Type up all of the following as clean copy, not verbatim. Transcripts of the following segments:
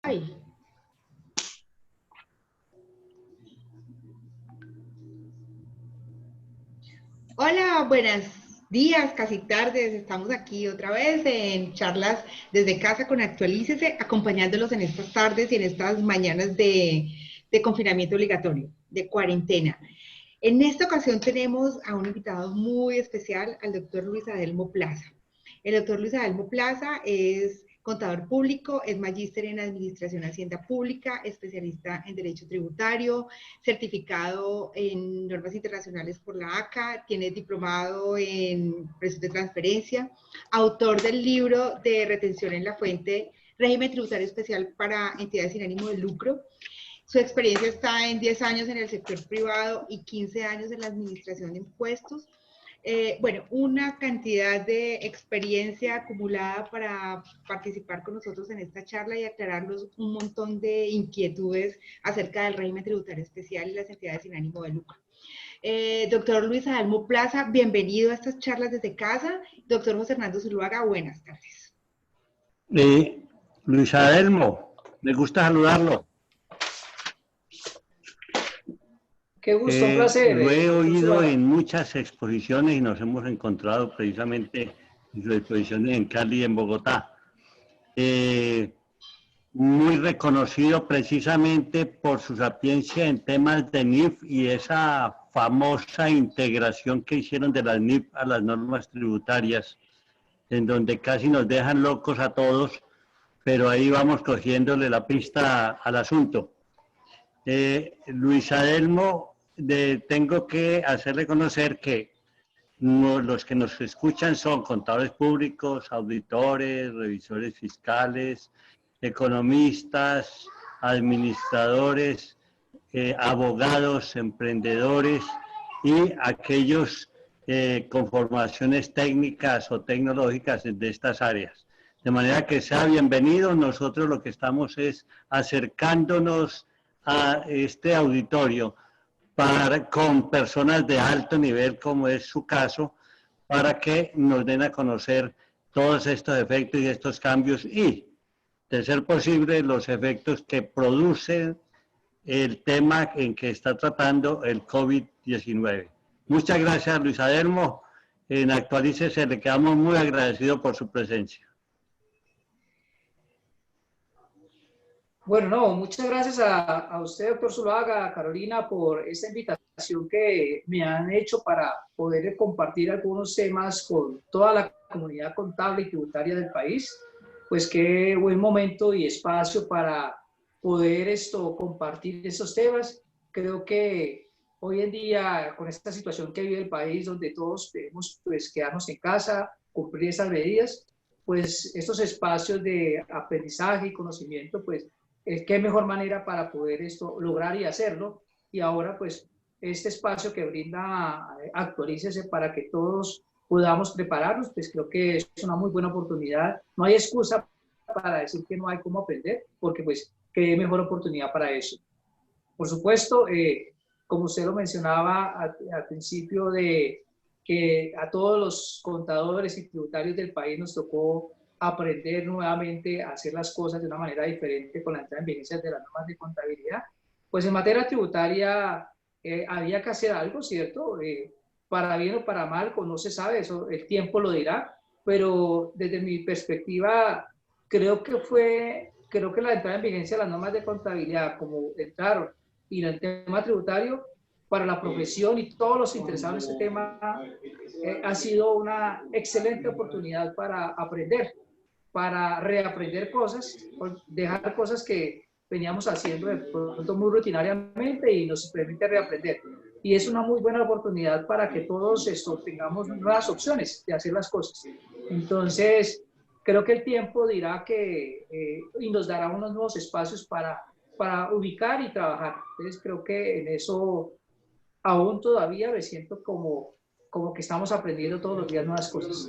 Ay. Hola, buenos días, casi tardes. Estamos aquí otra vez en charlas desde casa con Actualícese, acompañándolos en estas tardes y en estas mañanas de confinamiento obligatorio, de cuarentena. En esta ocasión tenemos a un invitado muy especial, al doctor Luis Adelmo Plaza. El doctor Luis Adelmo Plaza es contador público, es magíster en Administración Hacienda Pública, especialista en Derecho Tributario, certificado en normas internacionales por la ACA, tiene diplomado en precios de transferencia, autor del libro de retención en la fuente, régimen tributario especial para entidades sin ánimo de lucro. Su experiencia está en 10 años en el sector privado y 15 años en la administración de impuestos. Bueno, una cantidad de experiencia acumulada para participar con nosotros en esta charla y aclararnos un montón de inquietudes acerca del régimen tributario especial y las entidades sin ánimo de lucro. Doctor Luis Adelmo Plaza, bienvenido a estas charlas desde casa. Doctor José Hernando Zuluaga, buenas tardes. Luis Adelmo, me gusta saludarlo. Qué gusto, un placer. Lo he oído en muchas exposiciones y nos hemos encontrado precisamente en sus exposiciones en Cali y en Bogotá. Muy reconocido precisamente por su sapiencia en temas de NIF y esa famosa integración que hicieron de las NIF a las normas tributarias, en donde casi nos dejan locos a todos, pero ahí vamos cogiéndole la pista al asunto. Luis Adelmo, tengo que hacerle conocer que los que nos escuchan son contadores públicos, auditores, revisores fiscales, economistas, administradores, abogados, emprendedores y aquellos con formaciones técnicas o tecnológicas de estas áreas. De manera que sea bienvenido. Nosotros lo que estamos es acercándonos a este auditorio con personas de alto nivel, como es su caso, para que nos den a conocer todos estos efectos y estos cambios y, de ser posible, los efectos que produce el tema en que está tratando el COVID-19. Muchas gracias, Luis Adelmo. En Actualícese le quedamos muy agradecidos por su presencia. Bueno, no, muchas gracias a usted, doctor Zuluaga, a Carolina, por esta invitación que me han hecho para poder compartir algunos temas con toda la comunidad contable y tributaria del país. Pues qué buen momento y espacio para poder compartir esos temas. Creo que hoy en día, con esta situación que vive el país, donde todos debemos pues, quedarnos en casa, cumplir esas medidas, pues estos espacios de aprendizaje y conocimiento, pues qué mejor manera para poder lograr y hacerlo. Y ahora pues este espacio que brinda Actualícese para que todos podamos prepararnos, pues creo que es una muy buena oportunidad. No hay excusa para decir que no hay cómo aprender, porque pues qué mejor oportunidad para eso. Por supuesto, como usted lo mencionaba al principio, de que a todos los contadores y tributarios del país nos tocó aprender nuevamente a hacer las cosas de una manera diferente con la entrada en vigencia de las normas de contabilidad. Pues en materia tributaria había que hacer algo, ¿cierto? Para bien o para mal, pues no se sabe, eso el tiempo lo dirá, pero desde mi perspectiva creo que la entrada en vigencia de las normas de contabilidad, como entraron, y el tema tributario, para la profesión y todos los interesados en este tema, ha sido una excelente oportunidad para aprender, para reaprender cosas, dejar cosas que veníamos haciendo de pronto muy rutinariamente y nos permite reaprender. Y es una muy buena oportunidad para que todos tengamos nuevas opciones de hacer las cosas. Entonces, creo que el tiempo dirá y nos dará unos nuevos espacios para ubicar y trabajar. Entonces, creo que en eso aún todavía me siento como que estamos aprendiendo todos los días nuevas cosas.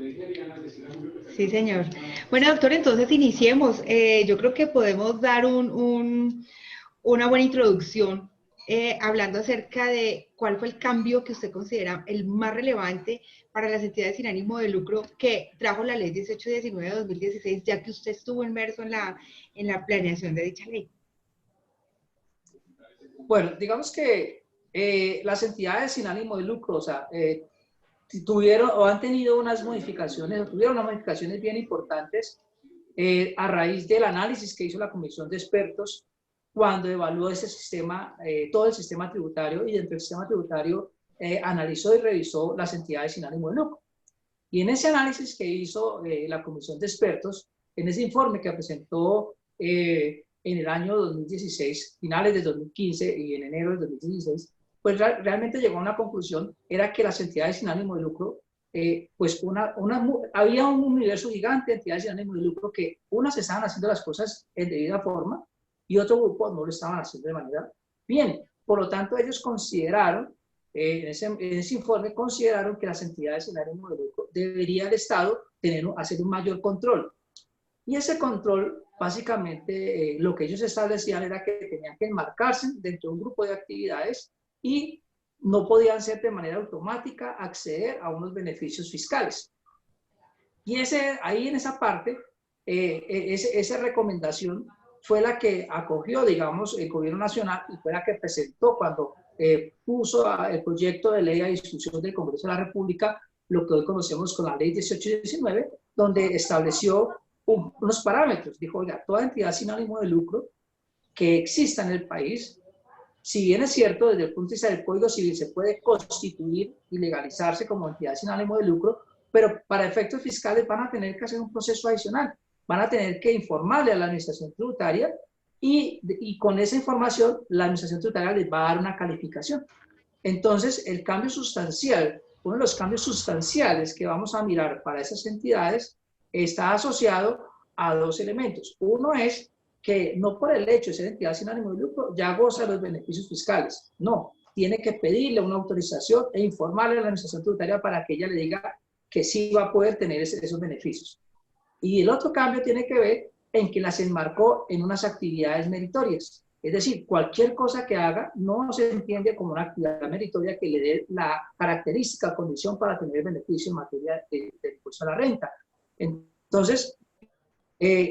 Sí, señor. Bueno, doctor, entonces iniciemos. Yo creo que podemos dar una buena introducción hablando acerca de cuál fue el cambio que usted considera el más relevante para las entidades sin ánimo de lucro que trajo la ley 1819 de 2016, ya que usted estuvo inmerso en la planeación de dicha ley. Bueno, digamos que las entidades sin ánimo de lucro, o sea, tuvieron o han tenido unas modificaciones, tuvieron unas modificaciones bien importantes a raíz del análisis que hizo la Comisión de Expertos cuando evaluó ese sistema, todo el sistema tributario, y dentro del sistema tributario analizó y revisó las entidades sin ánimo de lucro. Y en ese análisis que hizo la Comisión de Expertos, en ese informe que presentó en el año 2016, finales de 2015 y en enero de 2016, pues realmente llegó a una conclusión, era que las entidades sin ánimo de lucro, pues había un universo gigante de entidades sin ánimo de lucro que unas estaban haciendo las cosas en debida forma y otro grupo no lo estaban haciendo de manera bien. Por lo tanto, ellos consideraron, en ese informe consideraron que las entidades sin ánimo de lucro debería el Estado hacer un mayor control. Y ese control, básicamente, lo que ellos establecían era que tenían que enmarcarse dentro de un grupo de actividades y no podían ser de manera automática acceder a unos beneficios fiscales. Y ahí en esa parte, esa recomendación fue la que acogió, digamos, el Gobierno Nacional y fue la que presentó cuando puso el proyecto de ley a discusión del Congreso de la República, lo que hoy conocemos con la ley 1819, donde estableció unos parámetros. Dijo, oiga, toda entidad sin ánimo de lucro que exista en el país, si bien es cierto, desde el punto de vista del Código Civil se puede constituir y legalizarse como entidad sin ánimo de lucro, pero para efectos fiscales van a tener que hacer un proceso adicional. Van a tener que informarle a la Administración Tributaria y con esa información la Administración Tributaria les va a dar una calificación. Entonces, el cambio sustancial, uno de los cambios sustanciales que vamos a mirar para esas entidades está asociado a dos elementos. Uno es que no por el hecho de ser entidad sin ánimo de lucro ya goza de los beneficios fiscales. No, tiene que pedirle una autorización e informarle a la Administración Tributaria para que ella le diga que sí va a poder tener esos beneficios. Y el otro cambio tiene que ver en que las enmarcó en unas actividades meritorias. Es decir, cualquier cosa que haga no se entiende como una actividad meritoria que le dé la característica, condición para tener beneficio en materia de impuesto a la renta. Entonces,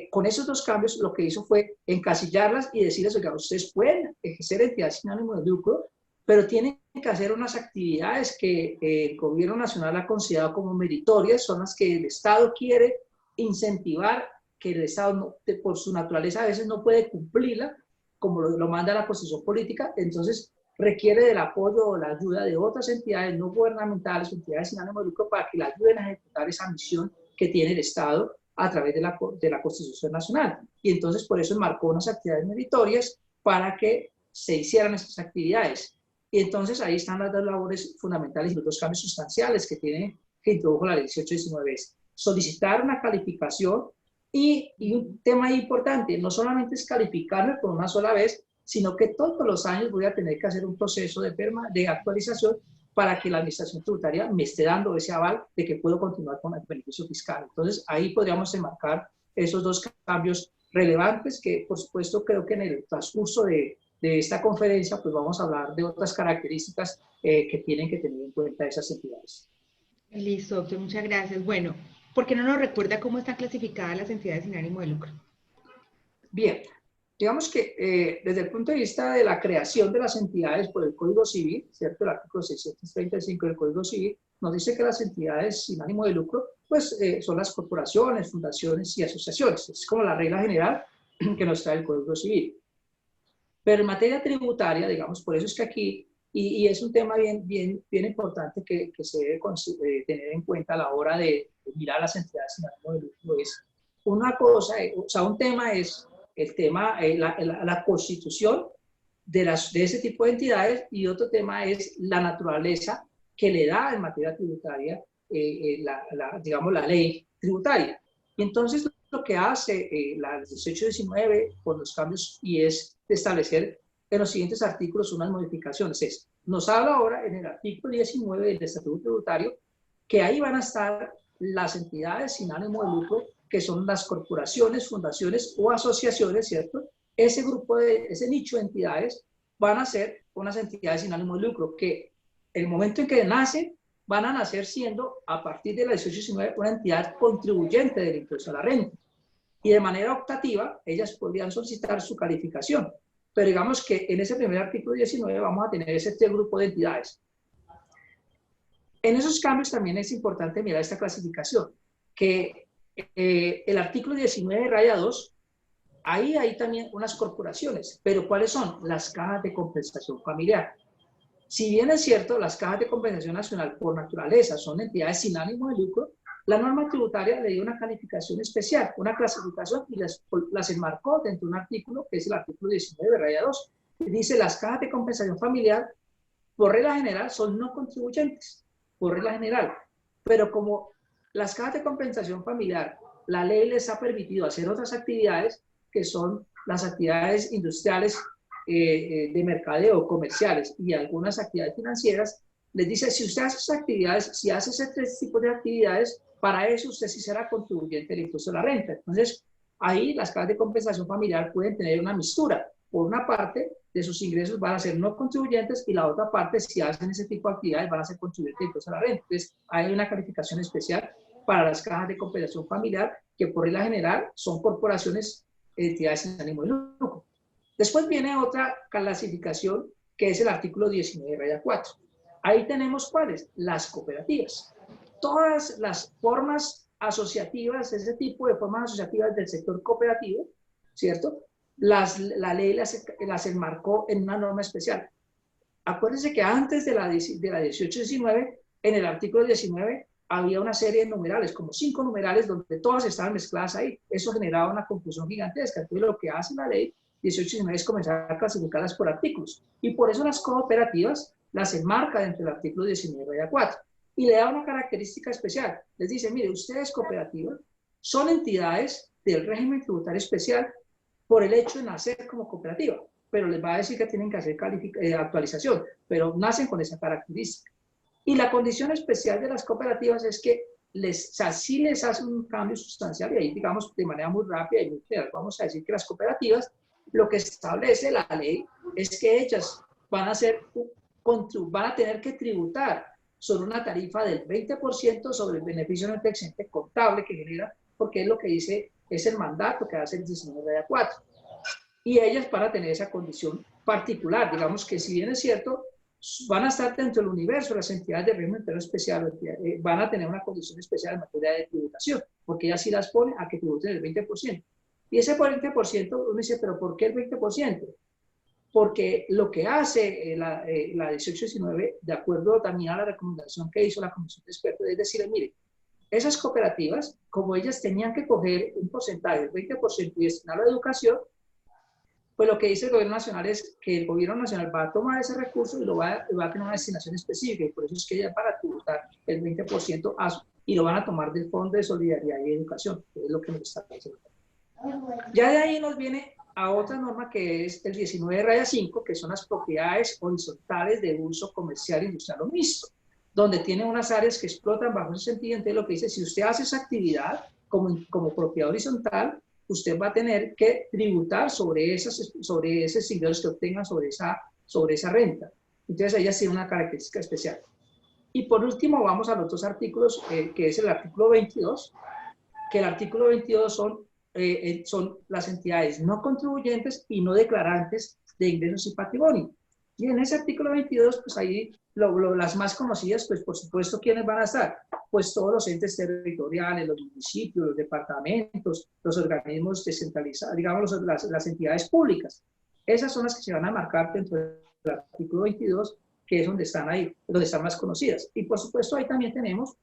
con esos dos cambios lo que hizo fue encasillarlas y decirles, oiga, ustedes pueden ejercer entidades sin ánimo de lucro, pero tienen que hacer unas actividades que el Gobierno Nacional ha considerado como meritorias, son las que el Estado quiere incentivar, que el Estado por su naturaleza a veces no puede cumplirla, como lo manda la Constitución Política, entonces requiere del apoyo o la ayuda de otras entidades no gubernamentales, entidades sin ánimo de lucro, para que la ayuden a ejecutar esa misión que tiene el Estado a través de la Constitución Nacional. Y entonces por eso enmarcó unas actividades meritorias para que se hicieran esas actividades. Y entonces ahí están las dos labores fundamentales y los dos cambios sustanciales que introdujo la ley 1819. Solicitar una calificación y un tema importante, no solamente es calificarme por una sola vez, sino que todos los años voy a tener que hacer un proceso de actualización para que la Administración Tributaria me esté dando ese aval de que puedo continuar con el beneficio fiscal. Entonces, ahí podríamos enmarcar esos dos cambios relevantes que, por supuesto, creo que en el transcurso de esta conferencia, pues vamos a hablar de otras características que tienen que tener en cuenta esas entidades. Listo, doctor, muchas gracias. Bueno, ¿por qué no nos recuerda cómo están clasificadas las entidades sin ánimo de lucro? Bien, digamos que desde el punto de vista de la creación de las entidades por el Código Civil, ¿cierto? El artículo 635 del Código Civil nos dice que las entidades sin ánimo de lucro, pues son las corporaciones, fundaciones y asociaciones. Es como la regla general que nos trae el Código Civil. Pero en materia tributaria, digamos, por eso es que aquí, y es un tema bien importante que se debe tener en cuenta a la hora de mirar las entidades sin ánimo de lucro, es una cosa, o sea, un tema es el tema, la constitución de ese tipo de entidades, y otro tema es la naturaleza que le da en materia tributaria, digamos, la ley tributaria. Y entonces lo que hace la 1819 con los cambios y es de establecer en los siguientes artículos unas modificaciones. Nos habla ahora en el artículo 19 del Estatuto Tributario que ahí van a estar las entidades sin ánimo de lucro, que son las corporaciones, fundaciones o asociaciones, ¿cierto? Ese grupo ese nicho de entidades van a ser unas entidades sin ánimo de lucro, que el momento en que nacen, van a nacer siendo, a partir de la 1819, una entidad contribuyente del impuesto a la renta. Y de manera optativa, ellas podrían solicitar su calificación. Pero digamos que en ese primer artículo 19 vamos a tener ese grupo de entidades. En esos cambios también es importante mirar esta clasificación, que el artículo 19, raya 2, ahí hay también unas corporaciones, pero ¿cuáles son? Las cajas de compensación familiar. Si bien es cierto, las cajas de compensación nacional por naturaleza son entidades sin ánimo de lucro, la norma tributaria le dio una calificación especial, una clasificación y las enmarcó dentro de un artículo que es el artículo 19, raya 2, que dice las cajas de compensación familiar por regla general son no contribuyentes, por regla general, pero como las cajas de compensación familiar, la ley les ha permitido hacer otras actividades que son las actividades industriales, de mercadeo, comerciales y algunas actividades financieras, les dice, si usted hace esas actividades, si hace ese tres tipos de actividades, para eso usted sí será contribuyente del impuesto a la renta. Entonces, ahí las cajas de compensación familiar pueden tener una mistura. Por una parte, de sus ingresos van a ser no contribuyentes y la otra parte, si hacen ese tipo de actividades, van a ser contribuyentes del impuesto a la renta. Entonces, hay una calificación especial para las cajas de compensación familiar, que por regla general son corporaciones, entidades sin ánimo de lucro. Después viene otra clasificación, que es el artículo 19, raya 4. Ahí tenemos ¿cuáles? Las cooperativas. Todas las formas asociativas, ese tipo de formas asociativas del sector cooperativo, ¿cierto? La ley las enmarcó en una norma especial. Acuérdense que antes de la 1819, en el artículo 19, había una serie de numerales, como 5 numerales, donde todas estaban mezcladas ahí. Eso generaba una confusión gigantesca. Entonces, lo que hace la ley 1819 es comenzar a clasificarlas por artículos. Y por eso las cooperativas las enmarca dentro del artículo 19, raya 4. Y le da una característica especial. Les dice, mire, ustedes cooperativas son entidades del régimen tributario especial por el hecho de nacer como cooperativa. Pero les va a decir que tienen que hacer actualización, pero nacen con esa característica. Y la condición especial de las cooperativas es que sí les hace un cambio sustancial, y ahí digamos de manera muy rápida y muy clara, vamos a decir que las cooperativas, lo que establece la ley es que ellas van a tener que tributar sobre una tarifa del 20% sobre el beneficio no excedente contable que genera, porque es lo que dice, es el mandato que hace el 19/4. Y ellas para tener esa condición particular, digamos que si bien es cierto, van a estar dentro del universo, las entidades de régimen especial van a tener una condición especial en materia de tributación, porque ellas sí las ponen a que tributen el 20%. Y ese 20%, uno dice, ¿pero por qué el 20%? Porque lo que hace la 1819, de acuerdo también a la recomendación que hizo la Comisión de Expertos, es decir, mire, esas cooperativas, como ellas tenían que coger un porcentaje del 20% y destinarlo a la educación, pues lo que dice el gobierno nacional es que el gobierno nacional va a tomar ese recurso y lo va a tener una destinación específica, y por eso es que ella para tributar el 20% y lo van a tomar del Fondo de Solidaridad y Educación, que es lo que nos está diciendo. Ya de ahí nos viene a otra norma que es el 19 raya 5, que son las propiedades horizontales de uso comercial, industrial o mixto, donde tiene unas áreas que explotan bajo ese sentido. Entonces lo que dice, si usted hace esa actividad como propiedad horizontal, usted va a tener que tributar sobre esos ingresos que obtengan sobre esa renta. Entonces ahí ya tiene una característica especial. Y por último vamos a los dos artículos, que es el artículo 22, que el artículo 22 son las entidades no contribuyentes y no declarantes de ingresos y patrimonio. Y en ese artículo 22, pues ahí las más conocidas, pues por supuesto, ¿quiénes van a estar? Pues todos los entes territoriales, los municipios, los departamentos, los organismos descentralizados, digamos, las entidades públicas. Esas son las que se van a marcar dentro del artículo 22, que es donde están ahí, donde están más conocidas. Y por supuesto, ahí también tenemos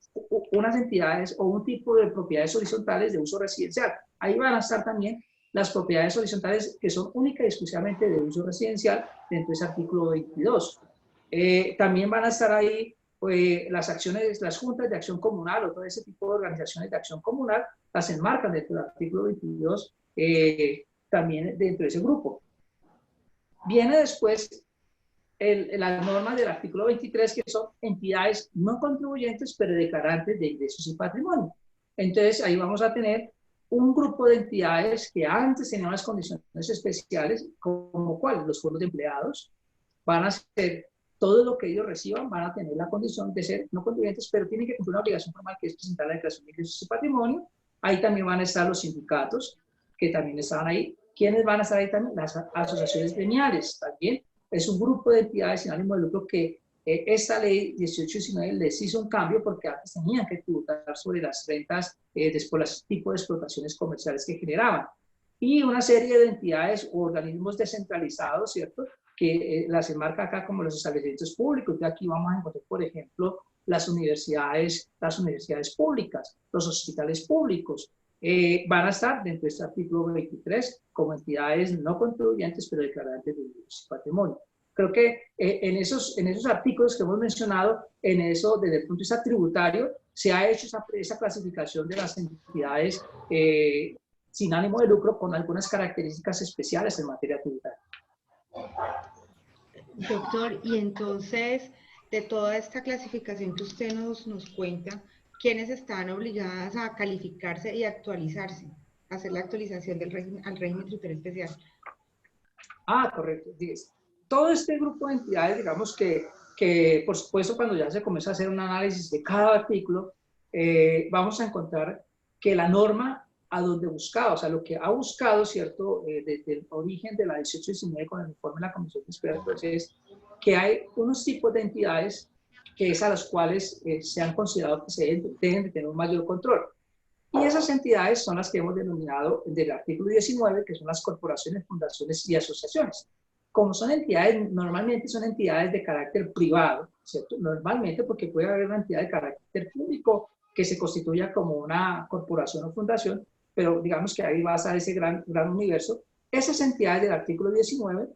unas entidades o un tipo de propiedades horizontales de uso residencial. Ahí van a estar también las propiedades horizontales que son únicas y exclusivamente de uso residencial dentro de ese artículo 22. También van a estar ahí las acciones, las juntas de acción comunal o todo ese tipo de organizaciones de acción comunal, las enmarcan dentro del artículo 22, también dentro de ese grupo. Viene después las normas del artículo 23, que son entidades no contribuyentes, pero declarantes de ingresos y patrimonio. Entonces, ahí vamos a tener un grupo de entidades que antes tenían unas condiciones especiales, como ¿cuáles? Los fondos de empleados, van a ser todo lo que ellos reciban, van a tener la condición de ser no contribuyentes, pero tienen que cumplir una obligación formal que es presentar la declaración de ingresos y patrimonio. Ahí también van a estar los sindicatos, que también estaban ahí. ¿Quiénes van a estar ahí también? Las asociaciones gremiales también. Es un grupo de entidades sin ánimo de lucro que esta ley 1819 les hizo un cambio porque antes tenían que tributar sobre las rentas por los tipos de explotaciones comerciales que generaban. Y una serie de entidades o organismos descentralizados, ¿cierto?, que las enmarca acá como los establecimientos públicos. De aquí vamos a encontrar, por ejemplo, las universidades públicas, los hospitales públicos. Van a estar dentro de este artículo 23 como entidades no contribuyentes, pero declarantes de ingresos y patrimonio. Creo que en esos artículos que hemos mencionado, en eso, desde el punto de vista tributario, se ha hecho esa clasificación de las entidades sin ánimo de lucro con algunas características especiales en materia tributaria. Doctor, y entonces, de toda esta clasificación que usted nos cuenta, ¿quiénes están obligadas a calificarse y actualizarse, a hacer la actualización del al régimen tributario especial? Ah, correcto. Todo este grupo de entidades, digamos que por supuesto, cuando ya se comienza a hacer un análisis de cada artículo, vamos a encontrar que la norma a donde buscaba, o sea, lo que ha buscado, ¿cierto?, desde el origen de la 1819 con el informe de la Comisión de Expertos, es que hay unos tipos de entidades que es a las cuales se han considerado que se deben de tener un mayor control. Y esas entidades son las que hemos denominado del artículo 19, que son las corporaciones, fundaciones y asociaciones. Como son entidades, normalmente son entidades de carácter privado, ¿cierto? Normalmente, porque puede haber una entidad de carácter público que se constituya como una corporación o fundación, pero digamos que ahí va a estar ese gran universo. Esas entidades del artículo 19,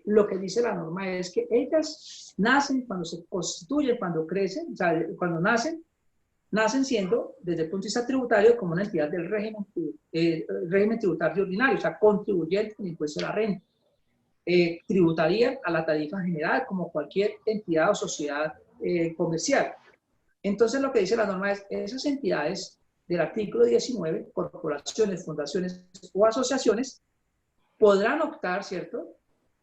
lo que dice la norma es que ellas nacen, cuando se constituyen, cuando crecen, o sea, cuando nacen siendo, desde el punto de vista tributario, como una entidad del régimen tributario ordinario, o sea, contribuyente con impuesto a la renta. Tributarían a la tarifa general como cualquier entidad o sociedad comercial. Entonces, lo que dice la norma es esas entidades del artículo 19, corporaciones, fundaciones o asociaciones, podrán optar, ¿cierto?,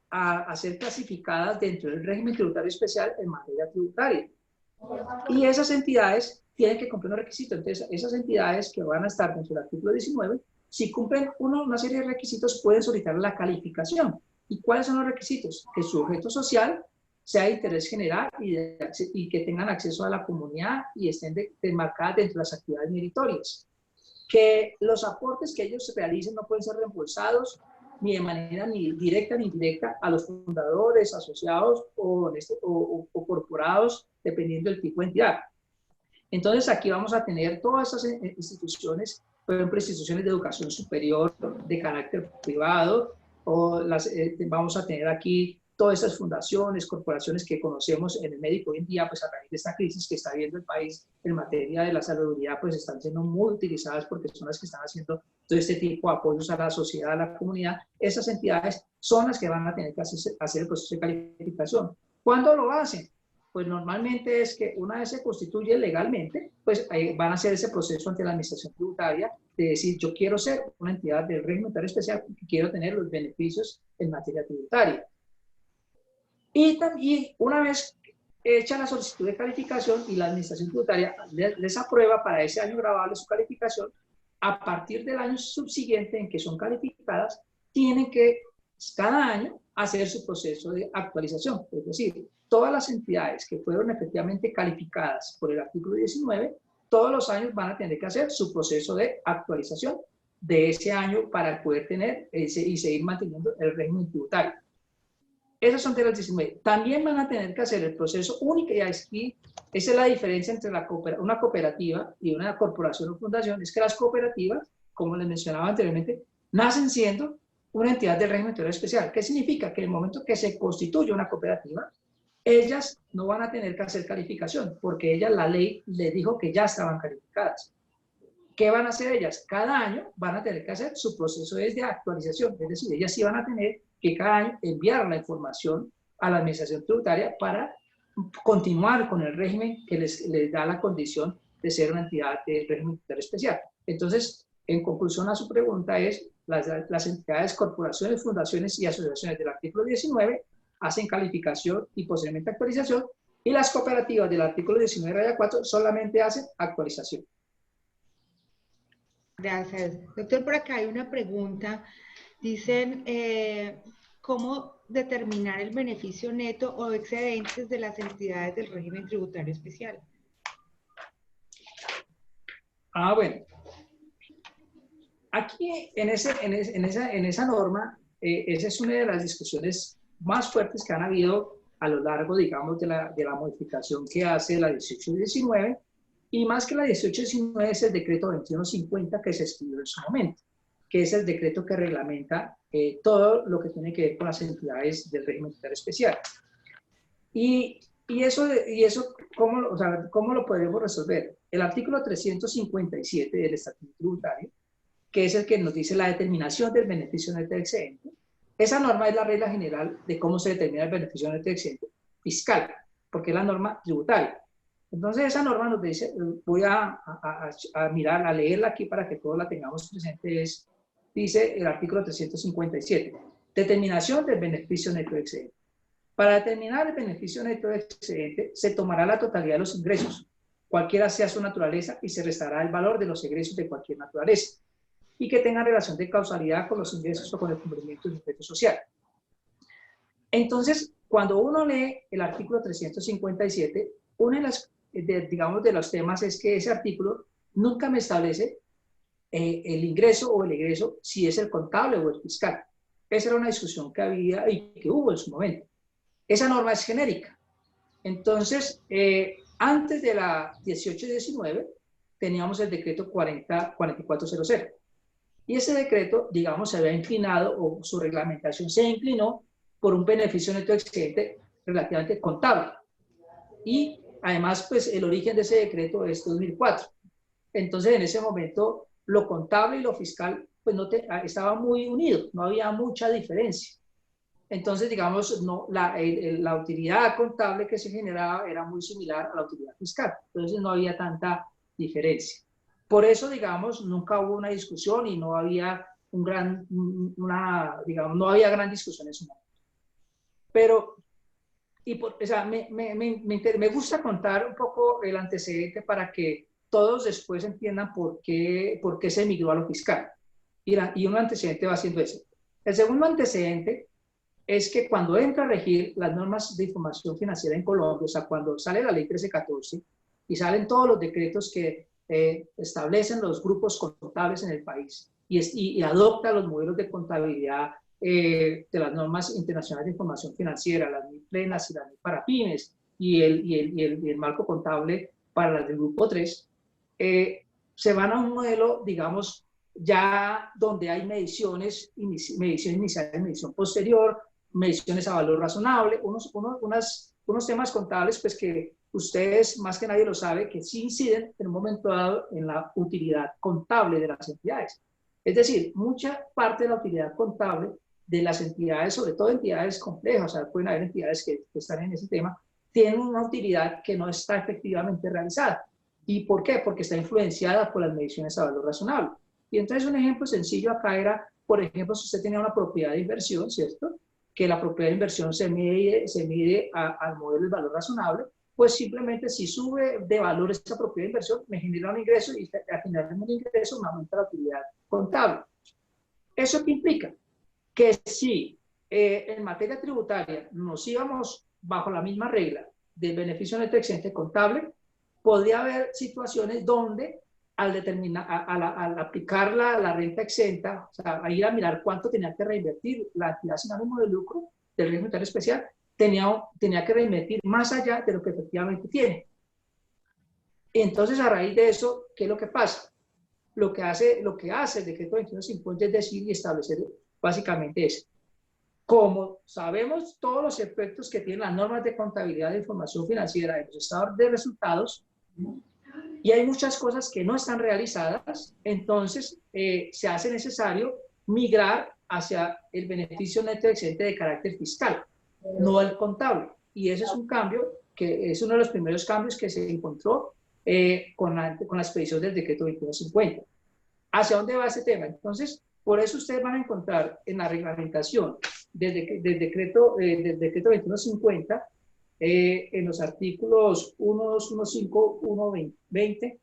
a ser clasificadas dentro del régimen tributario especial en materia tributaria. Y esas entidades tienen que cumplir unos requisitos. Entonces, esas entidades que van a estar dentro del artículo 19, si cumplen una serie de requisitos, pueden solicitar la calificación. ¿Y cuáles son los requisitos? Que su objeto social sea de interés general y que tengan acceso a la comunidad y estén demarcadas dentro de las actividades meritorias. Que los aportes que ellos realicen no pueden ser reembolsados ni de manera ni directa ni indirecta a los fundadores, asociados o corporados, dependiendo del tipo de entidad. Entonces, aquí vamos a tener todas estas instituciones, por ejemplo, instituciones de educación superior de carácter privado, o vamos a tener aquí todas esas fundaciones, corporaciones que conocemos en el médico hoy en día, pues a raíz de esta crisis que está viviendo el país en materia de la salubridad, pues están siendo muy utilizadas porque son las que están haciendo todo este tipo de apoyos a la sociedad, a la comunidad. Esas entidades son las que van a tener que hacer el proceso de calificación. ¿Cuándo lo hacen? Pues normalmente es que una vez se constituye legalmente, pues van a hacer ese proceso ante la administración tributaria de decir, yo quiero ser una entidad del régimen tributario especial porque quiero tener los beneficios en materia tributaria. Y también, una vez hecha la solicitud de calificación y la administración tributaria les aprueba para ese año grabable su calificación, a partir del año subsiguiente en que son calificadas, tienen que cada año hacer su proceso de actualización. Es decir, todas las entidades que fueron efectivamente calificadas por el artículo 19, todos los años van a tener que hacer su proceso de actualización de ese año para poder tener y seguir manteniendo el régimen tributario. Esas son de las 19. También van a tener que hacer el proceso único, y aquí esa es la diferencia entre una cooperativa y una corporación o fundación, es que las cooperativas, como les mencionaba anteriormente, nacen siendo una entidad del régimen tributario especial. ¿Qué significa? Que en el momento que se constituye una cooperativa, ellas no van a tener que hacer calificación, porque ellas, la ley les dijo que ya estaban calificadas. ¿Qué van a hacer ellas? Cada año van a tener que hacer su proceso de actualización, es decir, ellas sí van a tener que cada año enviar la información a la administración tributaria para continuar con el régimen que les da la condición de ser una entidad de régimen tributario especial. Entonces, en conclusión a su pregunta es, las entidades, corporaciones, fundaciones y asociaciones del artículo 19 hacen calificación y posteriormente actualización, y las cooperativas del artículo 19-4 solamente hacen actualización. Gracias. Doctor, por acá hay una pregunta. Dicen, ¿cómo determinar el beneficio neto o excedentes de las entidades del régimen tributario especial? Bueno. Aquí, en esa norma, esa es una de las discusiones más fuertes que han habido a lo largo, digamos, de la modificación que hace la 1819, y más que la 1819 es el decreto 2150 que se escribió en su momento, que es el decreto que reglamenta todo lo que tiene que ver con las entidades del régimen tributario especial. Y eso ¿cómo lo podemos resolver? El artículo 357 del Estatuto Tributario, que es el que nos dice la determinación del beneficio neto excedente. Esa norma es la regla general de cómo se determina el beneficio neto excedente fiscal, porque es la norma tributaria. Entonces esa norma nos dice, voy a mirar, a leerla aquí para que todos la tengamos presente, dice el artículo 357, determinación del beneficio neto excedente. Para determinar el beneficio neto excedente se tomará la totalidad de los ingresos, cualquiera sea su naturaleza, y se restará el valor de los egresos de cualquier naturaleza, y que tengan relación de causalidad con los ingresos o con el cumplimiento del decreto social. Entonces, cuando uno lee el artículo 357, uno de los temas es que ese artículo nunca me establece el ingreso o el egreso si es el contable o el fiscal. Esa era una discusión que había y que hubo en su momento. Esa norma es genérica. Entonces, antes de la 1819, teníamos el decreto 4400. Y ese decreto, digamos, se había inclinado, o su reglamentación se inclinó por un beneficio neto excedente relativamente contable. Y además, pues el origen de ese decreto es 2004. Entonces, en ese momento, lo contable y lo fiscal, pues estaba muy unido, no había mucha diferencia. Entonces, digamos, la utilidad contable que se generaba era muy similar a la utilidad fiscal. Entonces, no había tanta diferencia. Por eso, digamos, nunca hubo una discusión y no había no había gran discusión en su momento. Pero, me gusta contar un poco el antecedente para que todos después entiendan por qué se migró a lo fiscal. Y un antecedente va siendo ese. El segundo antecedente es que cuando entra a regir las normas de información financiera en Colombia, o sea, cuando sale la ley 1314 y salen todos los decretos que establecen los grupos contables en el país y adopta los modelos de contabilidad de las normas internacionales de información financiera, las NIF plenas y las NIF para pymes y el marco contable para las del grupo 3, se van a un modelo, digamos, ya donde hay mediciones iniciales, medición posterior, mediciones a valor razonable, unos temas contables pues que ustedes más que nadie lo saben, que sí inciden en un momento dado en la utilidad contable de las entidades. Es decir, mucha parte de la utilidad contable de las entidades, sobre todo entidades complejas, o sea, pueden haber entidades que están en ese tema, tienen una utilidad que no está efectivamente realizada. ¿Y por qué? Porque está influenciada por las mediciones a valor razonable. Y entonces un ejemplo sencillo acá era, por ejemplo, si usted tenía una propiedad de inversión, ¿cierto? Que la propiedad de inversión se mide al modelo de valor razonable, pues simplemente si sube de valor esa propiedad de inversión, me genera un ingreso y al generar un ingreso me aumenta la utilidad contable. ¿Eso qué implica? Que si en materia tributaria nos íbamos bajo la misma regla del beneficio neto excedente contable, podría haber situaciones donde al aplicar la renta exenta, o sea, a ir a mirar cuánto tenía que reinvertir la actividad sin ánimo de lucro del régimen tributario especial, tenía que reinvertir más allá de lo que efectivamente tiene. Y entonces, a raíz de eso, ¿qué es lo que pasa? Lo que hace el decreto 2150 es decir y establecer básicamente eso. Como sabemos todos los efectos que tienen las normas de contabilidad de información financiera en los estados de resultados, y hay muchas cosas que no están realizadas, entonces se hace necesario migrar hacia el beneficio neto excedente de carácter fiscal, no el contable. Y ese es un cambio que es uno de los primeros cambios que se encontró con la expedición del decreto 2150. ¿Hacia dónde va ese tema? Entonces, Por eso ustedes van a encontrar en la reglamentación del decreto 2150, en los artículos 1215, 120,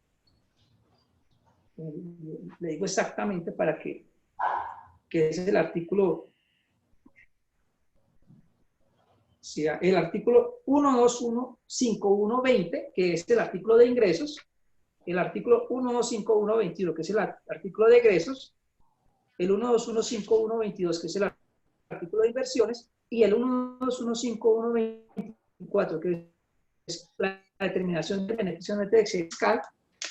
le digo exactamente para que es el artículo, sí, el artículo 1215120, que es el artículo de ingresos, el artículo 125121, que es el artículo de egresos, el 1215122, que es el artículo de inversiones, y el 1215124, que es la determinación de beneficio de fiscal.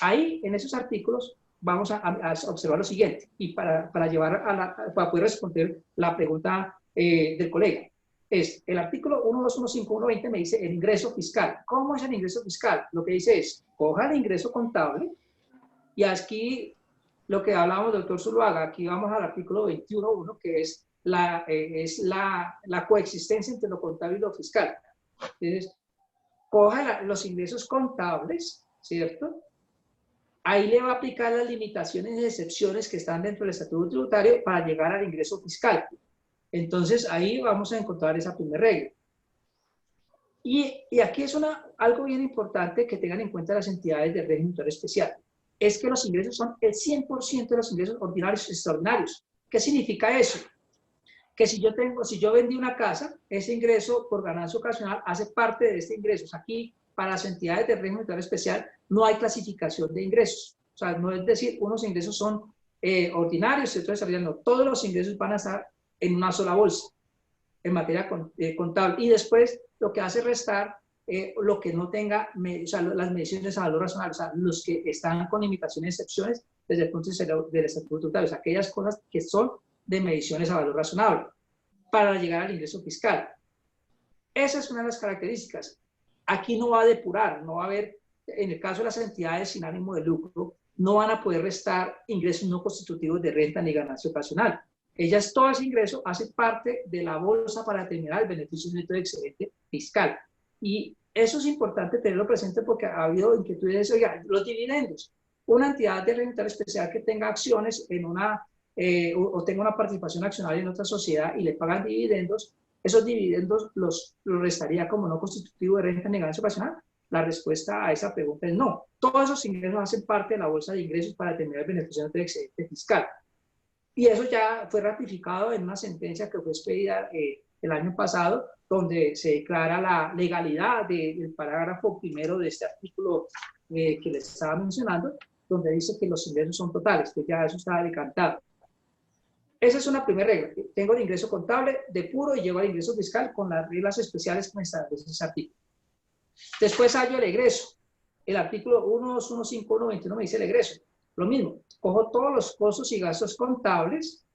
Ahí, en esos artículos, vamos a observar lo siguiente, y para poder responder la pregunta del colega. Es el artículo 1215120 me dice el ingreso fiscal. ¿Cómo es el ingreso fiscal? Lo que dice es, coja el ingreso contable, y aquí lo que hablábamos, doctor Zuluaga, aquí vamos al artículo 21.1, que es la coexistencia entre lo contable y lo fiscal. Entonces, coja los ingresos contables, ¿cierto? Ahí le va a aplicar las limitaciones y excepciones que están dentro del estatuto tributario para llegar al ingreso fiscal. Entonces, ahí vamos a encontrar esa primera regla. Y aquí es algo bien importante que tengan en cuenta las entidades del régimen tributario especial. Es que los ingresos son el 100% de los ingresos ordinarios y extraordinarios. ¿Qué significa eso? Que si yo vendí una casa, ese ingreso por ganancia ocasional hace parte de este ingreso. Aquí, para las entidades del régimen tributario especial, no hay clasificación de ingresos. O sea, no es decir, unos ingresos son ordinarios, otros extraordinarios. No, todos los ingresos van a estar en una sola bolsa, en materia contable. Y después, lo que hace restar lo que no tenga, o sea, las mediciones a valor razonable, o sea, los que están con limitaciones y excepciones desde el punto de vista del estatuto tributario, o sea, aquellas cosas que son de mediciones a valor razonable para llegar al ingreso fiscal. Esa es una de las características. Aquí no va a depurar, no va a haber, en el caso de las entidades sin ánimo de lucro, no van a poder restar ingresos no constitutivos de renta ni ganancia ocasional. Ellas, todo ese ingreso hace parte de la bolsa para determinar el beneficio neto de excedente fiscal. Y eso es importante tenerlo presente porque ha habido inquietudes, oiga, los dividendos. Una entidad de renta especial que tenga acciones en o tenga una participación accionaria en otra sociedad y le pagan dividendos, esos dividendos los restaría como no constitutivo de renta ni ganancia ocasional. La respuesta a esa pregunta es no. Todos esos ingresos hacen parte de la bolsa de ingresos para determinar el beneficio neto de excedente fiscal. Y eso ya fue ratificado en una sentencia que fue expedida el año pasado, donde se declara la legalidad del parágrafo primero de este artículo que les estaba mencionando, donde dice que los ingresos son totales, que ya eso está decantado. Esa es una primera regla. Tengo el ingreso contable de puro y llevo al ingreso fiscal con las reglas especiales que me establece ese artículo. Después hallo el egreso. El artículo 1215121 me dice el egreso. Lo mismo, cojo todos los costos y gastos contables,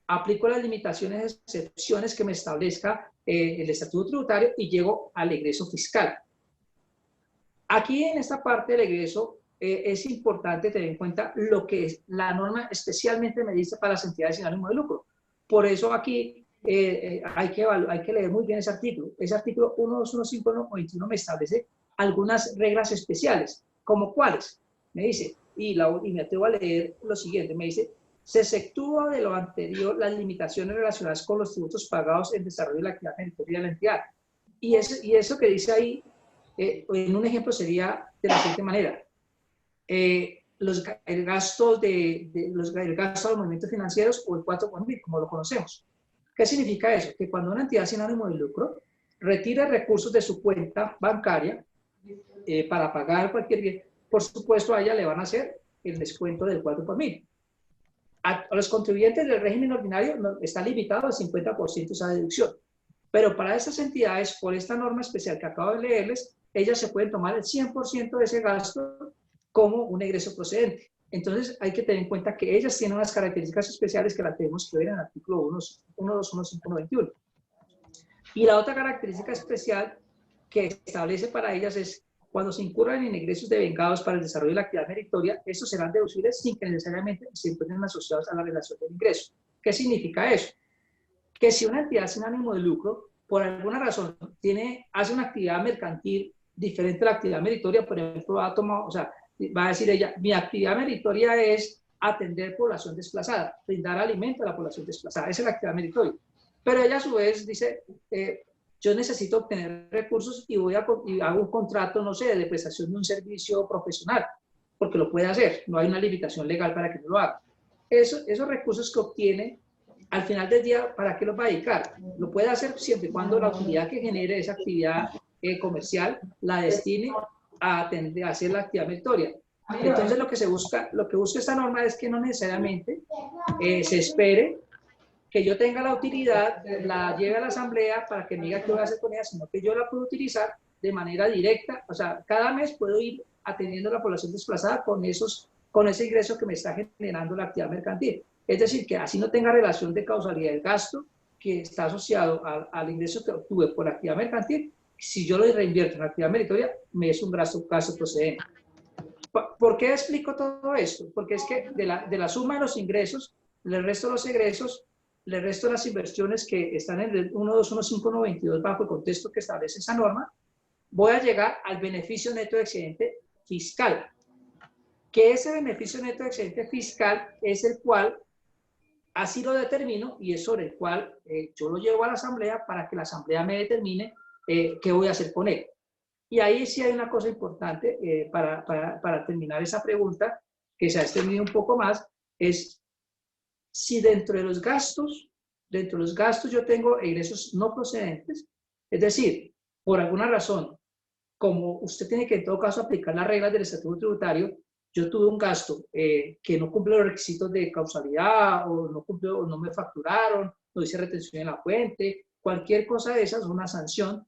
aplico las limitaciones y excepciones que me establezca el estatuto tributario y llego al egreso fiscal. Aquí en esta parte del egreso es importante tener en cuenta lo que es la norma especialmente me dice para las entidades sin ánimo de lucro. Por eso aquí hay que leer muy bien ese artículo. Ese artículo 12151 me establece algunas reglas especiales, como cuáles. Me dice, y me atrevo a leer lo siguiente, me dice, se exceptúa de lo anterior las limitaciones relacionadas con los tributos pagados en desarrollo de la actividad meritoria de la entidad. Y eso que dice ahí, en un ejemplo sería de la siguiente manera. El gasto de los movimientos financieros o el 4x1000, como lo conocemos. ¿Qué significa eso? Que cuando una entidad sin ánimo de lucro retira recursos de su cuenta bancaria para pagar cualquier bien, por supuesto a ella le van a hacer el descuento del 4x1000. A los contribuyentes del régimen ordinario está limitado al 50% esa deducción. Pero para estas entidades, por esta norma especial que acabo de leerles, ellas se pueden tomar el 100% de ese gasto como un egreso procedente. Entonces hay que tener en cuenta que ellas tienen unas características especiales que las tenemos que ver en el artículo 1215121. Y la otra característica especial que establece para ellas es cuando se incurran en ingresos devengados para el desarrollo de la actividad meritoria, estos serán deducibles sin que necesariamente se encuentren asociados a la relación del ingreso. ¿Qué significa eso? Que si una entidad sin ánimo de lucro, por alguna razón, hace una actividad mercantil diferente a la actividad meritoria, por ejemplo, va a decir ella, mi actividad meritoria es atender población desplazada, brindar alimento a la población desplazada. Esa es la actividad meritoria. Pero ella a su vez dice, yo necesito obtener recursos y y hago un contrato, no sé, de prestación de un servicio profesional, porque lo puede hacer, no hay una limitación legal para que no lo haga. Esos recursos que obtiene, al final del día, ¿para qué los va a dedicar? Lo puede hacer siempre y cuando la utilidad que genere esa actividad comercial la destine a hacer la actividad meritoria. Entonces lo que busca esta norma es que no necesariamente se espere que yo tenga la utilidad, la lleve a la asamblea para que me diga qué voy a hacer con ella, sino que yo la puedo utilizar de manera directa, o sea, cada mes puedo ir atendiendo a la población desplazada con ese ingreso que me está generando la actividad mercantil. Es decir, que así no tenga relación de causalidad del gasto que está asociado al ingreso que obtuve por la actividad mercantil, si yo lo reinvierto en la actividad meritoria, me es un gasto procedente. ¿Por qué explico todo esto? Porque es que de la suma de los ingresos, le resto los egresos, le resto las inversiones que están en el 1.215.1.22 bajo el contexto que establece esa norma, voy a llegar al beneficio neto de excedente fiscal. Que ese beneficio neto de excedente fiscal es el cual, así lo determino, y es sobre el cual yo lo llevo a la asamblea para que la asamblea me determine qué voy a hacer con él. Y ahí sí hay una cosa importante para terminar esa pregunta, que se ha extendido un poco más, es si dentro de los gastos yo tengo ingresos no procedentes, es decir, por alguna razón, como usted tiene que en todo caso aplicar las reglas del estatuto tributario, yo tuve un gasto que no cumple los requisitos de causalidad, o no cumplió, o no me facturaron, no hice retención en la fuente, cualquier cosa de esas, una sanción.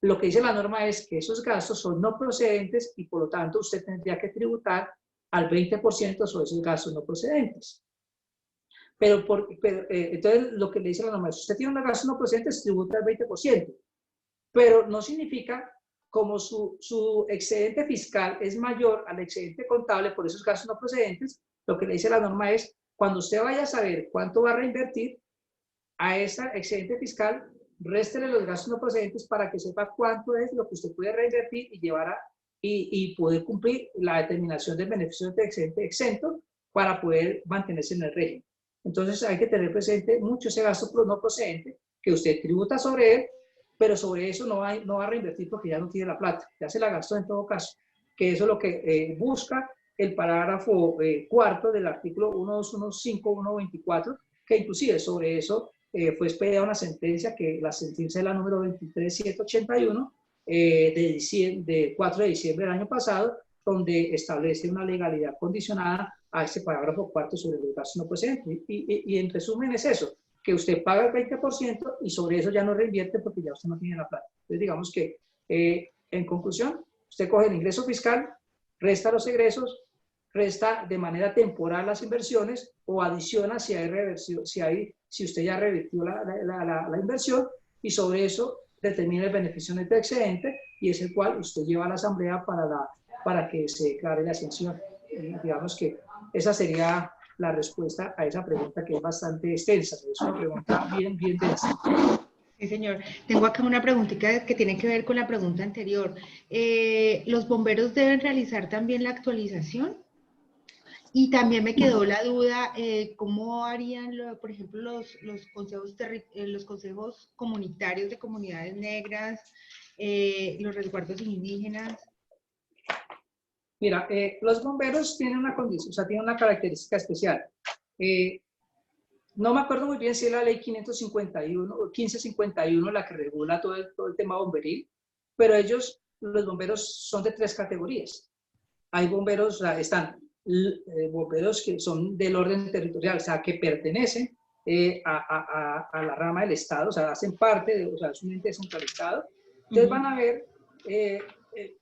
Lo que dice la norma es que esos gastos son no procedentes y por lo tanto usted tendría que tributar al 20% sobre esos gastos no procedentes. Entonces lo que le dice la norma es, si usted tiene un gasto no procedente, tributa al 20%, pero no significa, como su excedente fiscal es mayor al excedente contable por esos gastos no procedentes, lo que le dice la norma es, cuando usted vaya a saber cuánto va a reinvertir a ese excedente fiscal, réstele los gastos no procedentes para que sepa cuánto es lo que usted puede reinvertir y poder cumplir la determinación del beneficio de excedente exento para poder mantenerse en el régimen. Entonces hay que tener presente mucho ese gasto no procedente, que usted tributa sobre él, pero sobre eso no va a reinvertir porque ya no tiene la plata, ya se la gastó en todo caso, que eso es lo que busca el parágrafo cuarto del artículo 1.215.1.24, que inclusive sobre eso fue expedida una sentencia, que la sentencia es la número 23781, de 4 de diciembre del año pasado, donde establece una legalidad condicionada a este parágrafo cuarto sobre los gastos no procedentes. Y en resumen es eso, que usted paga el 20% y sobre eso ya no reinvierte porque ya usted no tiene la plata. Entonces digamos que, en conclusión, usted coge el ingreso fiscal, resta los egresos, resta de manera temporal las inversiones o adiciona si hay reversión, si usted ya revirtió la inversión, y sobre eso determina el beneficio neto excedente, y es el cual usted lleva a la asamblea para que se declare la exención. Digamos que esa sería la respuesta a esa pregunta, que es bastante extensa, es una pregunta bien densa. Sí, señor. Tengo acá una preguntita que tiene que ver con la pregunta anterior. ¿Los bomberos deben realizar también la actualización? Y también me quedó la duda, ¿cómo harían, por ejemplo, los consejos comunitarios de comunidades negras, los resguardos indígenas? Mira, los bomberos tienen una condición, o sea, tienen una característica especial. No me acuerdo muy bien si es la ley 551 o 1551 la que regula todo el tema bomberil, pero los bomberos son de 3 categorías. Hay bomberos, o sea, están bomberos que son del orden territorial, o sea, que pertenecen a la rama del Estado, o sea, hacen parte, o sea, es un ente descentralizado. Entonces van a ver,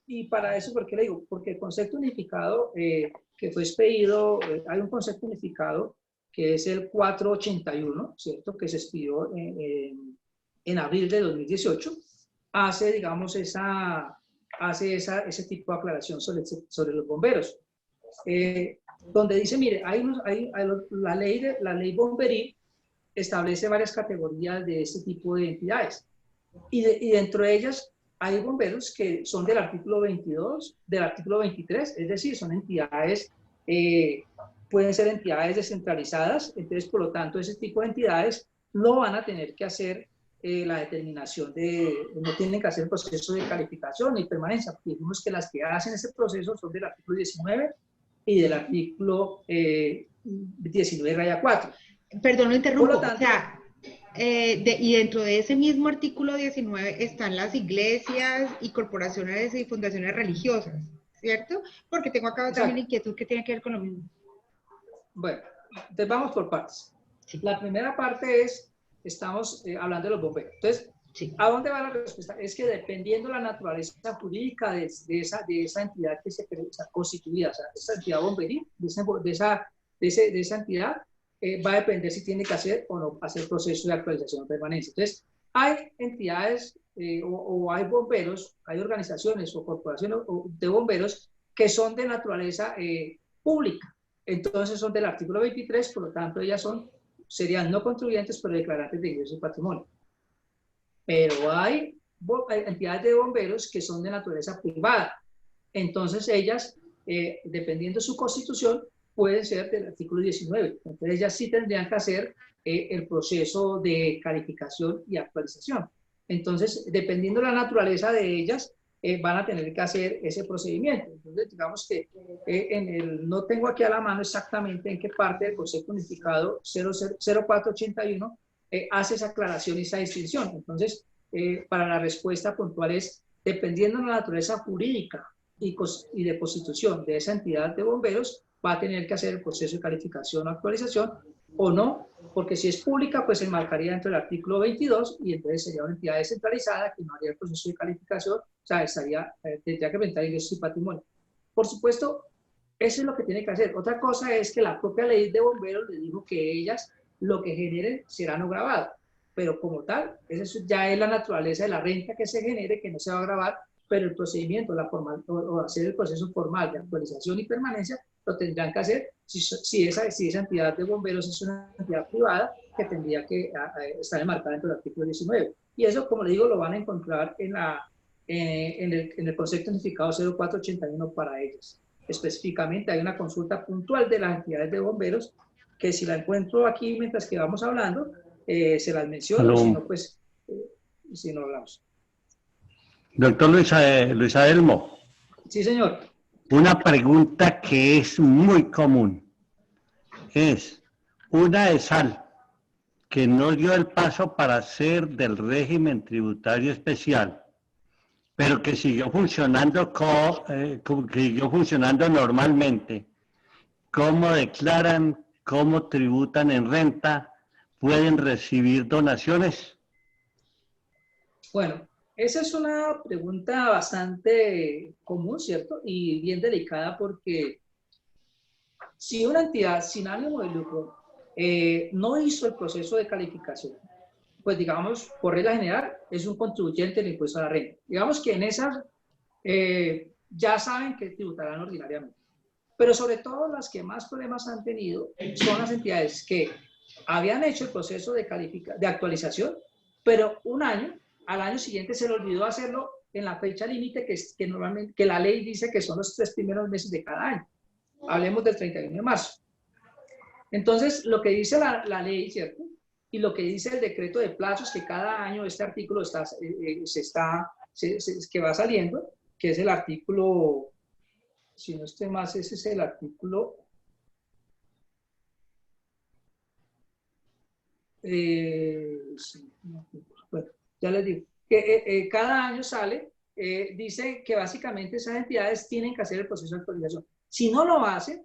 y para eso, ¿por qué le digo? Porque el concepto unificado que fue expedido, hay un concepto unificado que es el 481, ¿cierto? Que se expidió en abril de 2018, hace, digamos, ese tipo de aclaración sobre los bomberos. Donde dice, mire, la ley bomberil establece varias categorías de este tipo de entidades, y dentro de ellas hay bomberos que son del artículo 22, del artículo 23, es decir, son entidades pueden ser entidades descentralizadas, entonces por lo tanto ese tipo de entidades no van a tener que hacer la determinación no tienen que hacer el proceso de calificación y permanencia, porque dijimos que las que hacen ese proceso son del artículo 19 y del artículo 19-4. Perdón, lo interrumpo. Por lo tanto, o sea, y dentro de ese mismo artículo 19 están las iglesias y corporaciones y fundaciones religiosas, ¿cierto? Porque tengo acá también la inquietud que tiene que ver con lo mismo. Bueno, entonces vamos por partes. Sí. La primera parte es, estamos hablando de los bomberos. Entonces, sí. ¿A dónde va la respuesta? Es que dependiendo de la naturaleza jurídica de esa entidad que se constituida, o sea, esa entidad bomberil, de esa entidad, va a depender si tiene que hacer o no hacer proceso de actualización o permanencia. Entonces, hay entidades o hay bomberos, hay organizaciones o corporaciones de bomberos que son de naturaleza pública. Entonces, son del artículo 23, por lo tanto, ellas serían no contribuyentes, pero declarantes de ingresos y patrimonio. Pero hay entidades de bomberos que son de naturaleza privada. Entonces, ellas, dependiendo de su constitución, pueden ser del artículo 19. Entonces, ellas sí tendrían que hacer el proceso de calificación y actualización. Entonces, dependiendo de la naturaleza de ellas, van a tener que hacer ese procedimiento. Entonces, digamos que no tengo aquí a la mano exactamente en qué parte del concepto unificado 0481 hace esa aclaración y esa distinción. Entonces, para la respuesta puntual es, dependiendo de la naturaleza jurídica y de constitución de esa entidad de bomberos, va a tener que hacer el proceso de calificación o actualización o no, porque si es pública, pues se enmarcaría dentro del artículo 22 y entonces sería una entidad descentralizada que no haría el proceso de calificación, o sea, tendría que presentar ingresos y patrimonio. Por supuesto, eso es lo que tiene que hacer. Otra cosa es que la propia ley de bomberos le dijo que ellas lo que generen será no grabado, pero como tal, eso ya es la naturaleza de la renta que se genere, que no se va a grabar, pero el procedimiento, o hacer el proceso formal de actualización y permanencia, lo tendrán que hacer si esa entidad de bomberos es una entidad privada que tendría que estar enmarcada dentro del artículo 19. Y eso, como le digo, lo van a encontrar en el concepto unificado 0481 para ellas. Específicamente hay una consulta puntual de las entidades de bomberos que si la encuentro aquí mientras que vamos hablando, se las menciono, si no, pues, si no hablamos. Doctor Luis Adelmo. Sí, señor. Una pregunta que es muy común es, una ESAL que no dio el paso para ser del régimen tributario especial, pero que siguió funcionando normalmente, ¿cómo declaran, cómo tributan en renta? ¿Pueden recibir donaciones? Bueno, esa es una pregunta bastante común, ¿cierto? Y bien delicada porque si una entidad sin ánimo de lucro no hizo el proceso de calificación, pues digamos, por regla general, es un contribuyente del impuesto a la renta. Digamos que en esas ya saben que tributarán ordinariamente. Pero sobre todo las que más problemas han tenido son las entidades que habían hecho el proceso de actualización, pero al año siguiente se le olvidó hacerlo en la fecha límite que la ley dice que son los 3 primeros meses de cada año. Hablemos del 31 de marzo. Entonces, lo que dice la ley, ¿cierto? Y lo que dice el decreto de plazos, que cada año este artículo que va saliendo, que es el artículo, si no estoy más, ese es el artículo bueno, ya les digo, que cada año sale, dice que básicamente esas entidades tienen que hacer el proceso de actualización. Si no lo hacen,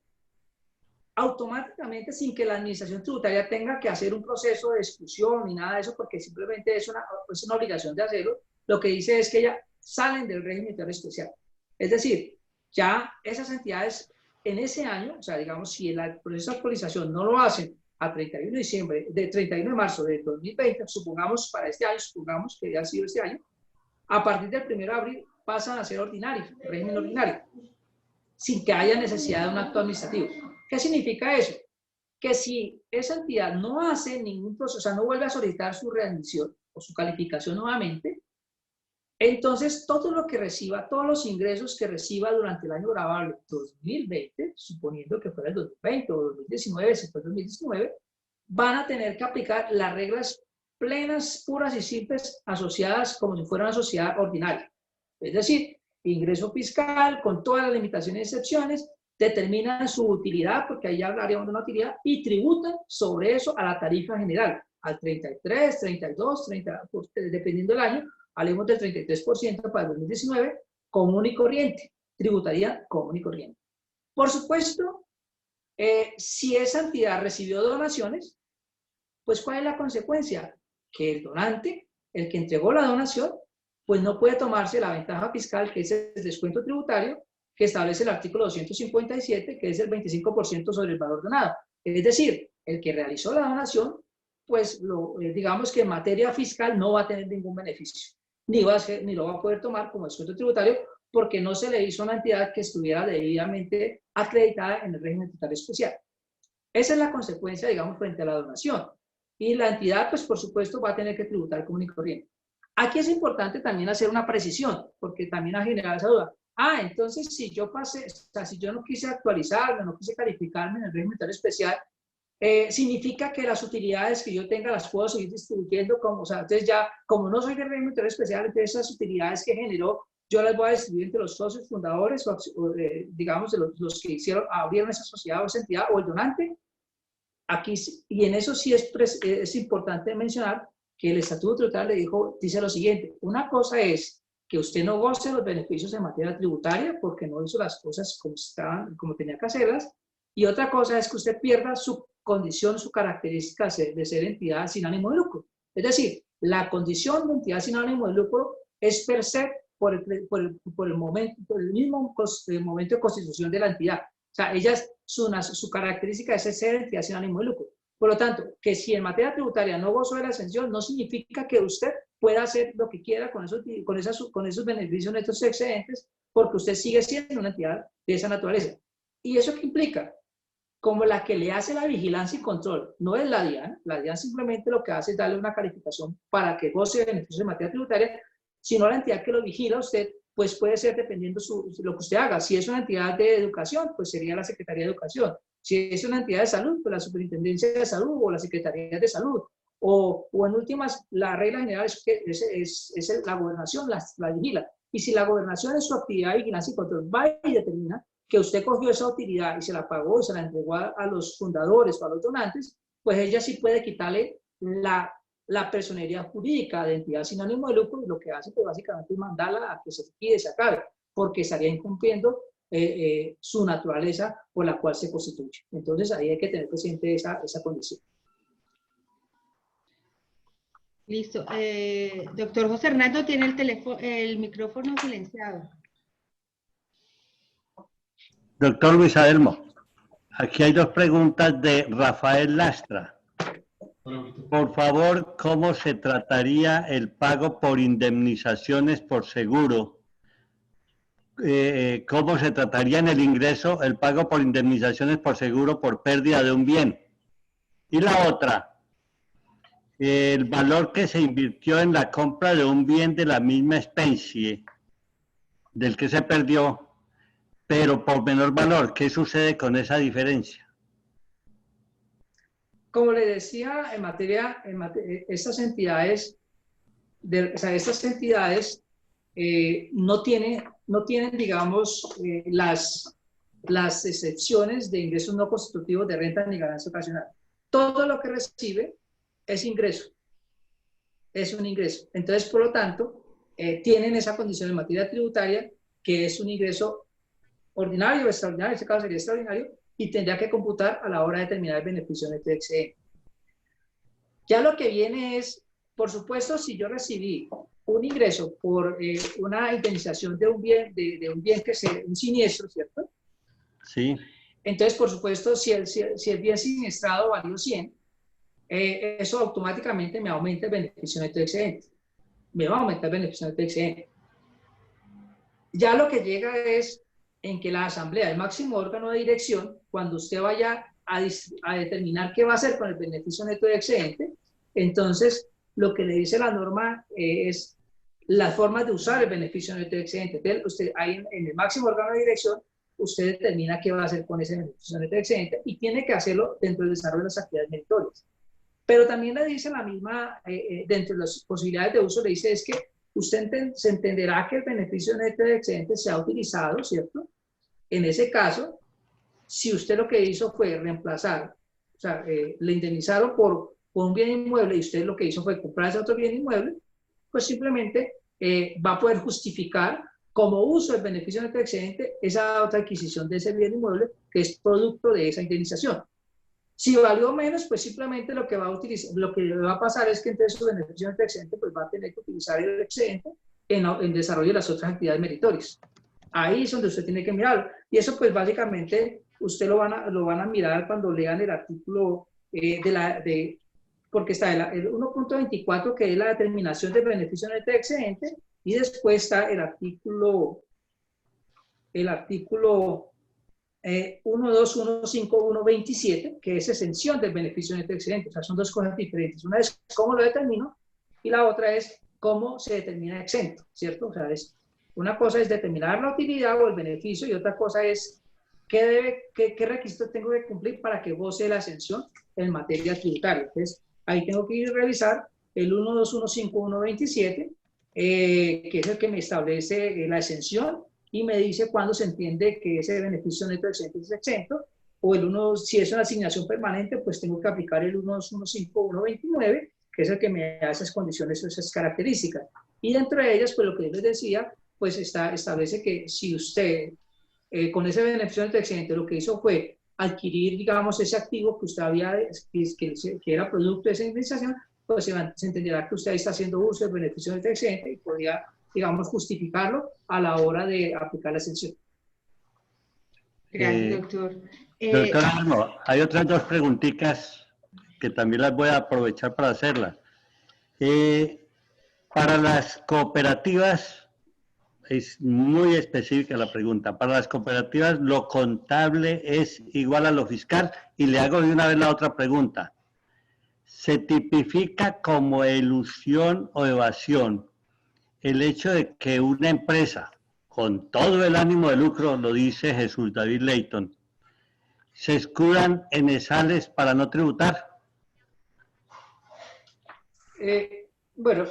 automáticamente, sin que la administración tributaria tenga que hacer un proceso de exclusión ni nada de eso, porque simplemente es una obligación de hacerlo, lo que dice es que ya salen del régimen tributario especial. Es decir, ya esas entidades en ese año, o sea, digamos, si el proceso de actualización no lo hacen a 31 de marzo de 2020, supongamos para este año, supongamos que ya ha sido este año, a partir del 1 de abril pasan a ser ordinarios, régimen ordinario, sin que haya necesidad de un acto administrativo. ¿Qué significa eso? Que si esa entidad no hace ningún proceso, o sea, no vuelve a solicitar su readmisión o su calificación nuevamente, Entonces, todo lo que reciba, todos los ingresos que reciba durante el año grabable 2020, suponiendo que fuera el 2020 o 2019, si fue el 2019, van a tener que aplicar las reglas plenas, puras y simples asociadas como si fuera una sociedad ordinaria. Es decir, ingreso fiscal con todas las limitaciones y excepciones, determinan su utilidad, porque ahí ya hablaríamos de una utilidad, y tributan sobre eso a la tarifa general, al 33, 32, 30, dependiendo del año, hablemos del 33% para el 2019, común y corriente, tributaría común y corriente. Por supuesto, si esa entidad recibió donaciones, pues ¿cuál es la consecuencia? Que el donante, el que entregó la donación, pues no puede tomarse la ventaja fiscal, que es el descuento tributario, que establece el artículo 257, que es el 25% sobre el valor donado. Es decir, el que realizó la donación, pues digamos que en materia fiscal no va a tener ningún beneficio, ni lo va a poder tomar como descuento tributario, porque no se le hizo a una entidad que estuviera debidamente acreditada en el régimen tributario especial. Esa es la consecuencia, digamos, frente a la donación. Y la entidad, pues por supuesto, va a tener que tributar común y corriente. Aquí es importante también hacer una precisión, porque también ha generado esa duda. Entonces, si yo pasé, o sea, si yo no quise actualizarme, no quise calificarme en el régimen tributario especial, significa que las utilidades que yo tenga las puedo seguir distribuyendo, como, o sea, entonces ya, como no soy del régimen tributario especial, entonces esas utilidades que generó, yo las voy a distribuir entre los socios fundadores, digamos, de los que abrieron esa sociedad o esa entidad, o el donante. Aquí, y en eso sí es importante mencionar que el Estatuto Tributario dice lo siguiente: una cosa es que usted no goce de los beneficios en materia tributaria porque no hizo las cosas como tenía que hacerlas, y otra cosa es que usted pierda su condición, su característica de ser entidad sin ánimo de lucro. Es decir, la condición de entidad sin ánimo de lucro es per se por el mismo momento de constitución de la entidad. O sea, su característica es ser entidad sin ánimo de lucro. Por lo tanto, que si en materia tributaria no gozó de la exención, no significa que usted pueda hacer lo que quiera con esos beneficios netos excedentes, porque usted sigue siendo una entidad de esa naturaleza. ¿Y eso qué implica? Como la que le hace la vigilancia y control, no es la DIAN simplemente lo que hace es darle una calificación para que goce de beneficios en materia tributaria, sino la entidad que lo vigila a usted, pues puede ser dependiendo lo que usted haga. Si es una entidad de educación, pues sería la Secretaría de Educación. Si es una entidad de salud, pues la Superintendencia de Salud o la Secretaría de Salud. O en últimas, la regla general es que la gobernación la vigila. Y si la gobernación en su actividad de vigilancia y control va y determina que usted cogió esa utilidad y se la pagó y se la entregó a los fundadores o a los donantes, pues ella sí puede quitarle la personería jurídica de entidad sin ánimo de lucro, y lo que hace pues básicamente es mandarla a que se liquide, se acabe, porque estaría incumpliendo su naturaleza por la cual se constituye. Entonces ahí hay que tener presente esa condición. Listo. Doctor José Hernando tiene el micrófono silenciado. Doctor Luis Adelmo, aquí hay dos preguntas de Rafael Lastra. Por favor, ¿cómo se trataría el pago por indemnizaciones por seguro? ¿Cómo se trataría en el ingreso el pago por indemnizaciones por seguro por pérdida de un bien? Y la otra, el valor que se invirtió en la compra de un bien de la misma especie del que se perdió, pero por menor valor, ¿qué sucede con esa diferencia? Como le decía, estas entidades, no tienen, digamos, las excepciones de ingresos no constitutivos de renta ni ganancia ocasional. Todo lo que recibe es ingreso, es un ingreso. Entonces, por lo tanto, tienen esa condición en materia tributaria, que es un ingreso ordinario o extraordinario, en este caso sería extraordinario, y tendría que computar a la hora de determinar el beneficio neto de excedente. Ya lo que viene es, por supuesto, si yo recibí un ingreso por una indemnización de un bien, un siniestro, ¿cierto? Sí. Entonces, por supuesto, si el bien siniestrado valió 100, eso automáticamente me aumenta el beneficio neto de excedente. Me va a aumentar el beneficio neto de excedente. Ya lo que llega es en que la asamblea, el máximo órgano de dirección, cuando usted vaya a determinar qué va a hacer con el beneficio neto de excedente, entonces lo que le dice la norma es las formas de usar el beneficio neto excedente. Entonces, usted ahí en el máximo órgano de dirección, usted determina qué va a hacer con ese beneficio neto excedente y tiene que hacerlo dentro del desarrollo de las actividades meritorias. Pero también le dice la misma, dentro de las posibilidades de uso, le dice es que usted se entenderá que el beneficio neto excedente se ha utilizado, ¿cierto? En ese caso, si usted lo que hizo fue reemplazar, o sea, le indemnizaron por un bien inmueble y usted lo que hizo fue comprar ese otro bien inmueble, pues simplemente va a poder justificar como uso del beneficio neto excedente esa otra adquisición de ese bien inmueble que es producto de esa indemnización. Si valió menos, pues simplemente lo que va a utilizar, lo que va a pasar es que entonces su beneficio neto excedente pues va a tener que utilizar el excedente en desarrollo de las otras actividades meritorias. Ahí es donde usted tiene que mirarlo. Y eso pues básicamente usted lo van a mirar cuando lean el artículo porque está el 1.24 que es la determinación del beneficio neto excedente y después está el artículo 1.2.1.5.1.27 que es exención del beneficio neto excedente. O sea, son dos cosas diferentes. Una es cómo lo determino y la otra es cómo se determina exento, ¿cierto? O sea, una cosa es determinar la utilidad o el beneficio y otra cosa es qué requisitos tengo que cumplir para que goce la exención en materia tributaria. Entonces, ahí tengo que ir a revisar el 1.2.1.5.1.27, que es el que me establece la exención y me dice cuándo se entiende que ese beneficio neto excedente es exento, o si es una asignación permanente, pues tengo que aplicar el 1.2.1.5.1.29, que es el que me da esas condiciones, esas características. Y dentro de ellas, pues lo que yo les decía, pues establece que si usted con ese beneficio neto excedente lo que hizo fue adquirir, digamos, ese activo que usted que era producto de esa indemnización, pues se entenderá que usted está haciendo uso del beneficio neto excedente y podría, digamos, justificarlo a la hora de aplicar la exención. Gracias, doctor. Doctor Arno, hay otras dos preguntitas que también las voy a aprovechar para hacerlas. Para las cooperativas, es muy específica la pregunta. Para las cooperativas, ¿lo contable es igual a lo fiscal? Y le hago de una vez la otra pregunta. ¿Se tipifica como elusión o evasión el hecho de que una empresa, con todo el ánimo de lucro, lo dice Jesús David Leighton, se escudan en ESALES para no tributar? Bueno,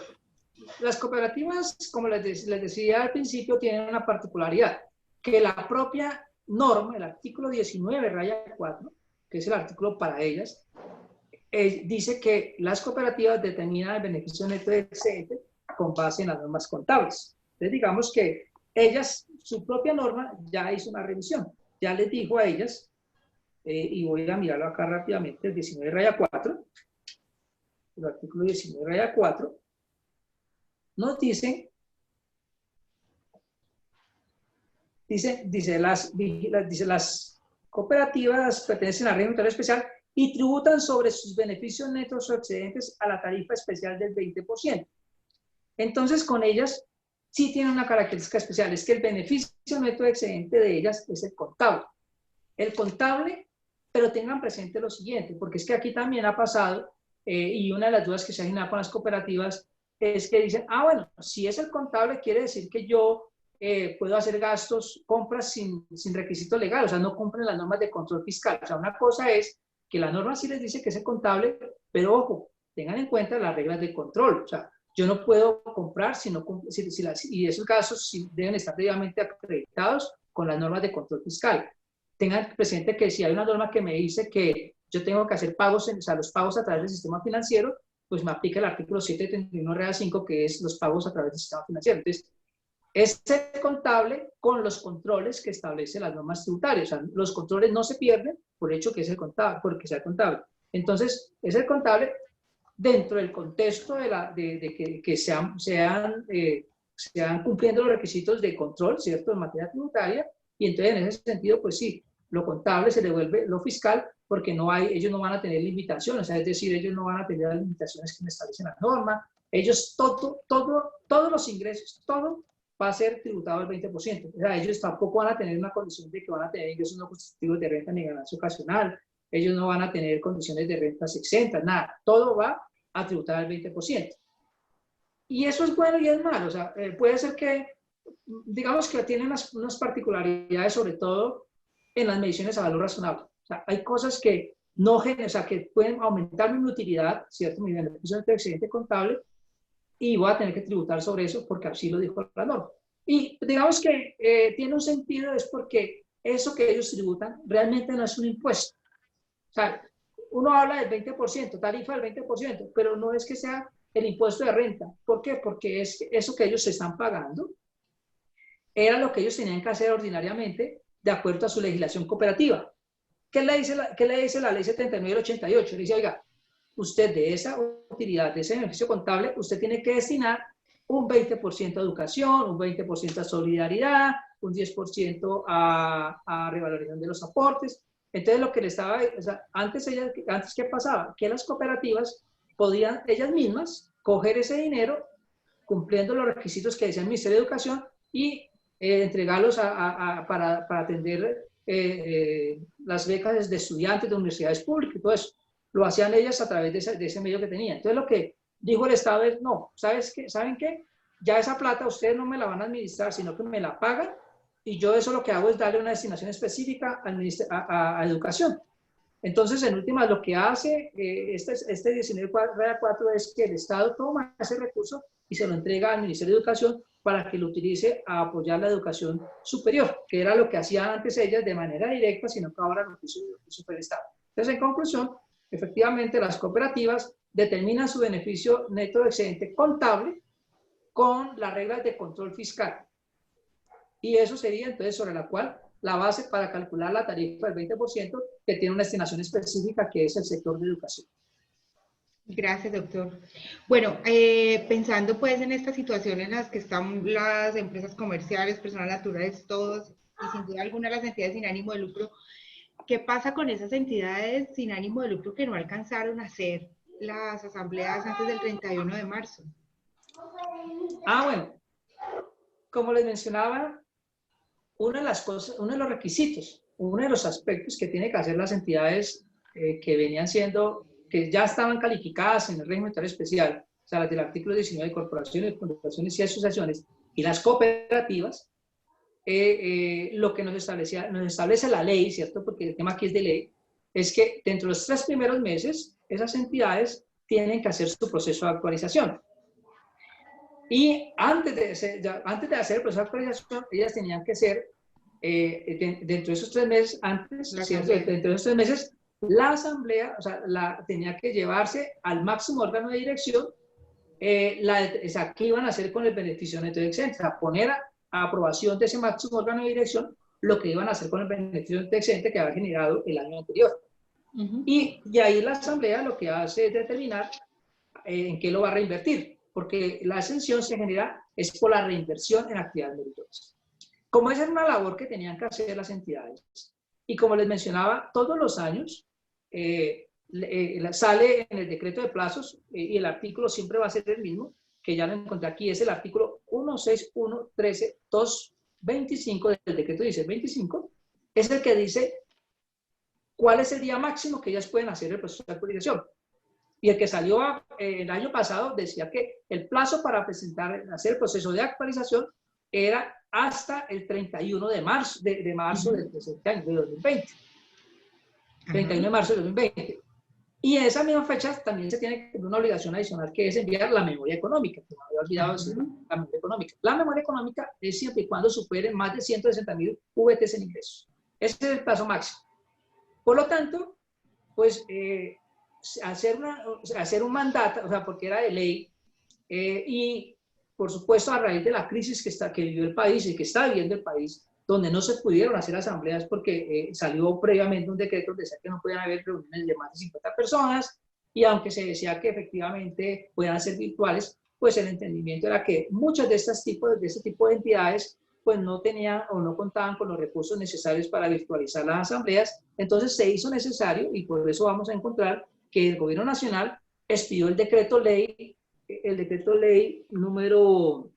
las cooperativas, como les decía al principio, tienen una particularidad, que la propia norma, el artículo 19, raya 4, que es el artículo para ellas, dice que las cooperativas determinan el beneficio neto excedente con base en las normas contables. Entonces, digamos que ellas, su propia norma, ya hizo una revisión, ya les dijo a ellas, y voy a mirarlo acá rápidamente, el 19, raya 4, el artículo 19, raya 4, nos dice las cooperativas pertenecen al régimen especial y tributan sobre sus beneficios netos o excedentes a la tarifa especial del 20%. Entonces, con ellas sí tienen una característica especial, es que el beneficio neto excedente de ellas es el contable. El contable, pero tengan presente lo siguiente, porque es que aquí también ha pasado, y una de las dudas que se ha generado con las cooperativas es que dicen, bueno, si es el contable, quiere decir que yo puedo hacer gastos, compras sin requisito legal, o sea, no cumplen las normas de control fiscal. O sea, una cosa es que la norma sí les dice que es el contable, pero ojo, tengan en cuenta las reglas de control. O sea, yo no puedo comprar y esos gastos sí deben estar debidamente acreditados con las normas de control fiscal. Tengan presente que si hay una norma que me dice que yo tengo que hacer pagos, o sea, los pagos a través del sistema financiero, pues me aplica el artículo 731 Real 5, que es los pagos a través del sistema financiero. Entonces, es el contable con los controles que establece las normas tributarias. O sea, los controles no se pierden por el hecho que es el contable, porque sea el contable. Entonces, es el contable dentro del contexto de que sean cumpliendo los requisitos de control, ¿cierto?, en materia tributaria, y entonces en ese sentido, pues sí, lo contable se devuelve lo fiscal, porque ellos no van a tener limitaciones, o sea, es decir, ellos no van a tener las limitaciones que me establecen la norma, ellos todos los ingresos, todo va a ser tributado al 20%, o sea, ellos tampoco van a tener una condición de que van a tener ingresos no constitutivos de renta ni ganancia ocasional, ellos no van a tener condiciones de rentas exentas, nada, todo va a tributar al 20%. y eso es bueno y es malo. O sea, puede ser que, digamos que tiene unas particularidades, sobre todo en las mediciones a valor razonable. O sea, hay cosas que no generan, o sea, que pueden aumentar mi utilidad, ¿cierto? Mi beneficio de excedente contable, y voy a tener que tributar sobre eso porque así lo dijo la norma. Y digamos que tiene un sentido, es porque eso que ellos tributan realmente no es un impuesto. O sea, uno habla del 20%, tarifa del 20%, pero no es que sea el impuesto de renta. ¿Por qué? Porque es eso que ellos se están pagando era lo que ellos tenían que hacer ordinariamente de acuerdo a su legislación cooperativa. ¿Qué le dice la ley 79 del 88? Le dice, oiga, usted de esa utilidad, de ese beneficio contable, usted tiene que destinar un 20% a educación, un 20% a solidaridad, un 10% a revalorización de los aportes. Entonces, lo que le estaba, o sea, antes ¿qué pasaba? Que las cooperativas podían ellas mismas coger ese dinero, cumpliendo los requisitos que decía el Ministerio de Educación, y entregarlos para atender las becas de estudiantes de universidades públicas y todo eso. Lo hacían ellas a través de ese medio que tenían. Entonces, lo que dijo el Estado es, no, ¿saben qué? Ya esa plata ustedes no me la van a administrar, sino que me la pagan, y yo eso lo que hago es darle una destinación específica a educación. Entonces, en últimas, lo que hace este 19.4 es que el Estado toma ese recurso y se lo entrega al Ministerio de Educación para que lo utilice a apoyar la educación superior, que era lo que hacían antes ellas de manera directa, sino que ahora lo hizo el Estado. Entonces, en conclusión, efectivamente, las cooperativas determinan su beneficio neto de excedente contable con las reglas de control fiscal. Y eso sería entonces sobre la cual la base para calcular la tarifa del 20% que tiene una destinación específica, que es el sector de educación. Gracias, doctor. Bueno, pensando pues en esta situación en las que están las empresas comerciales, personas naturales, todos, y sin duda alguna las entidades sin ánimo de lucro, ¿qué pasa con esas entidades sin ánimo de lucro que no alcanzaron a hacer las asambleas antes del 31 de marzo? Bueno, como les mencionaba, uno de los requisitos, uno de los aspectos que tienen que hacer las entidades que venían siendo, que ya estaban calificadas en el régimen tributario especial, o sea, las del artículo 19 de corporaciones, fundaciones y asociaciones, y las cooperativas, lo que nos establece la ley, ¿cierto? Porque el tema aquí es de ley, es que dentro de los 3 primeros meses, esas entidades tienen que hacer su proceso de actualización. Y antes de hacer el proceso de actualización, ellas tenían que ser, dentro de esos 3 meses, dentro de esos 3 meses, la asamblea, o sea, tenía que llevarse al máximo órgano de dirección, ¿qué iban a hacer con el beneficio neto de excedente? O sea, poner a aprobación de ese máximo órgano de dirección lo que iban a hacer con el beneficio neto de excedente que había generado el año anterior. Y ahí la asamblea lo que hace es determinar en qué lo va a reinvertir, porque la exención se genera es por la reinversión en actividades meritorias. Como esa es una labor que tenían que hacer las entidades, y como les mencionaba, todos los años sale en el decreto de plazos, y el artículo siempre va a ser el mismo, que ya lo encontré aquí, es el artículo 161.13.225 del decreto 1625, es el que dice cuál es el día máximo que ellas pueden hacer el proceso de actualización. Y el que salió el año pasado decía que el plazo para hacer el proceso de actualización era hasta el 31 de marzo, de este año, de 2020. 31 de marzo de 2020. Y en esa misma fecha también se tiene una obligación adicional, que es enviar la memoria económica, que me había olvidado decir, la memoria económica. La memoria económica es siempre y cuando supere más de 160.000 VTs en ingresos. Ese es el plazo máximo. Por lo tanto, pues hacer un mandato, o sea, porque era de ley, y por supuesto a raíz de la crisis que vivió el país y que está viviendo el país, donde no se pudieron hacer asambleas porque salió previamente un decreto donde decía que no podían haber reuniones de más de 50 personas, y aunque se decía que efectivamente puedan ser virtuales, pues el entendimiento era que muchas de este tipo de entidades pues no tenían o no contaban con los recursos necesarios para virtualizar las asambleas. Entonces se hizo necesario, y por eso vamos a encontrar que el Gobierno Nacional expidió el decreto ley número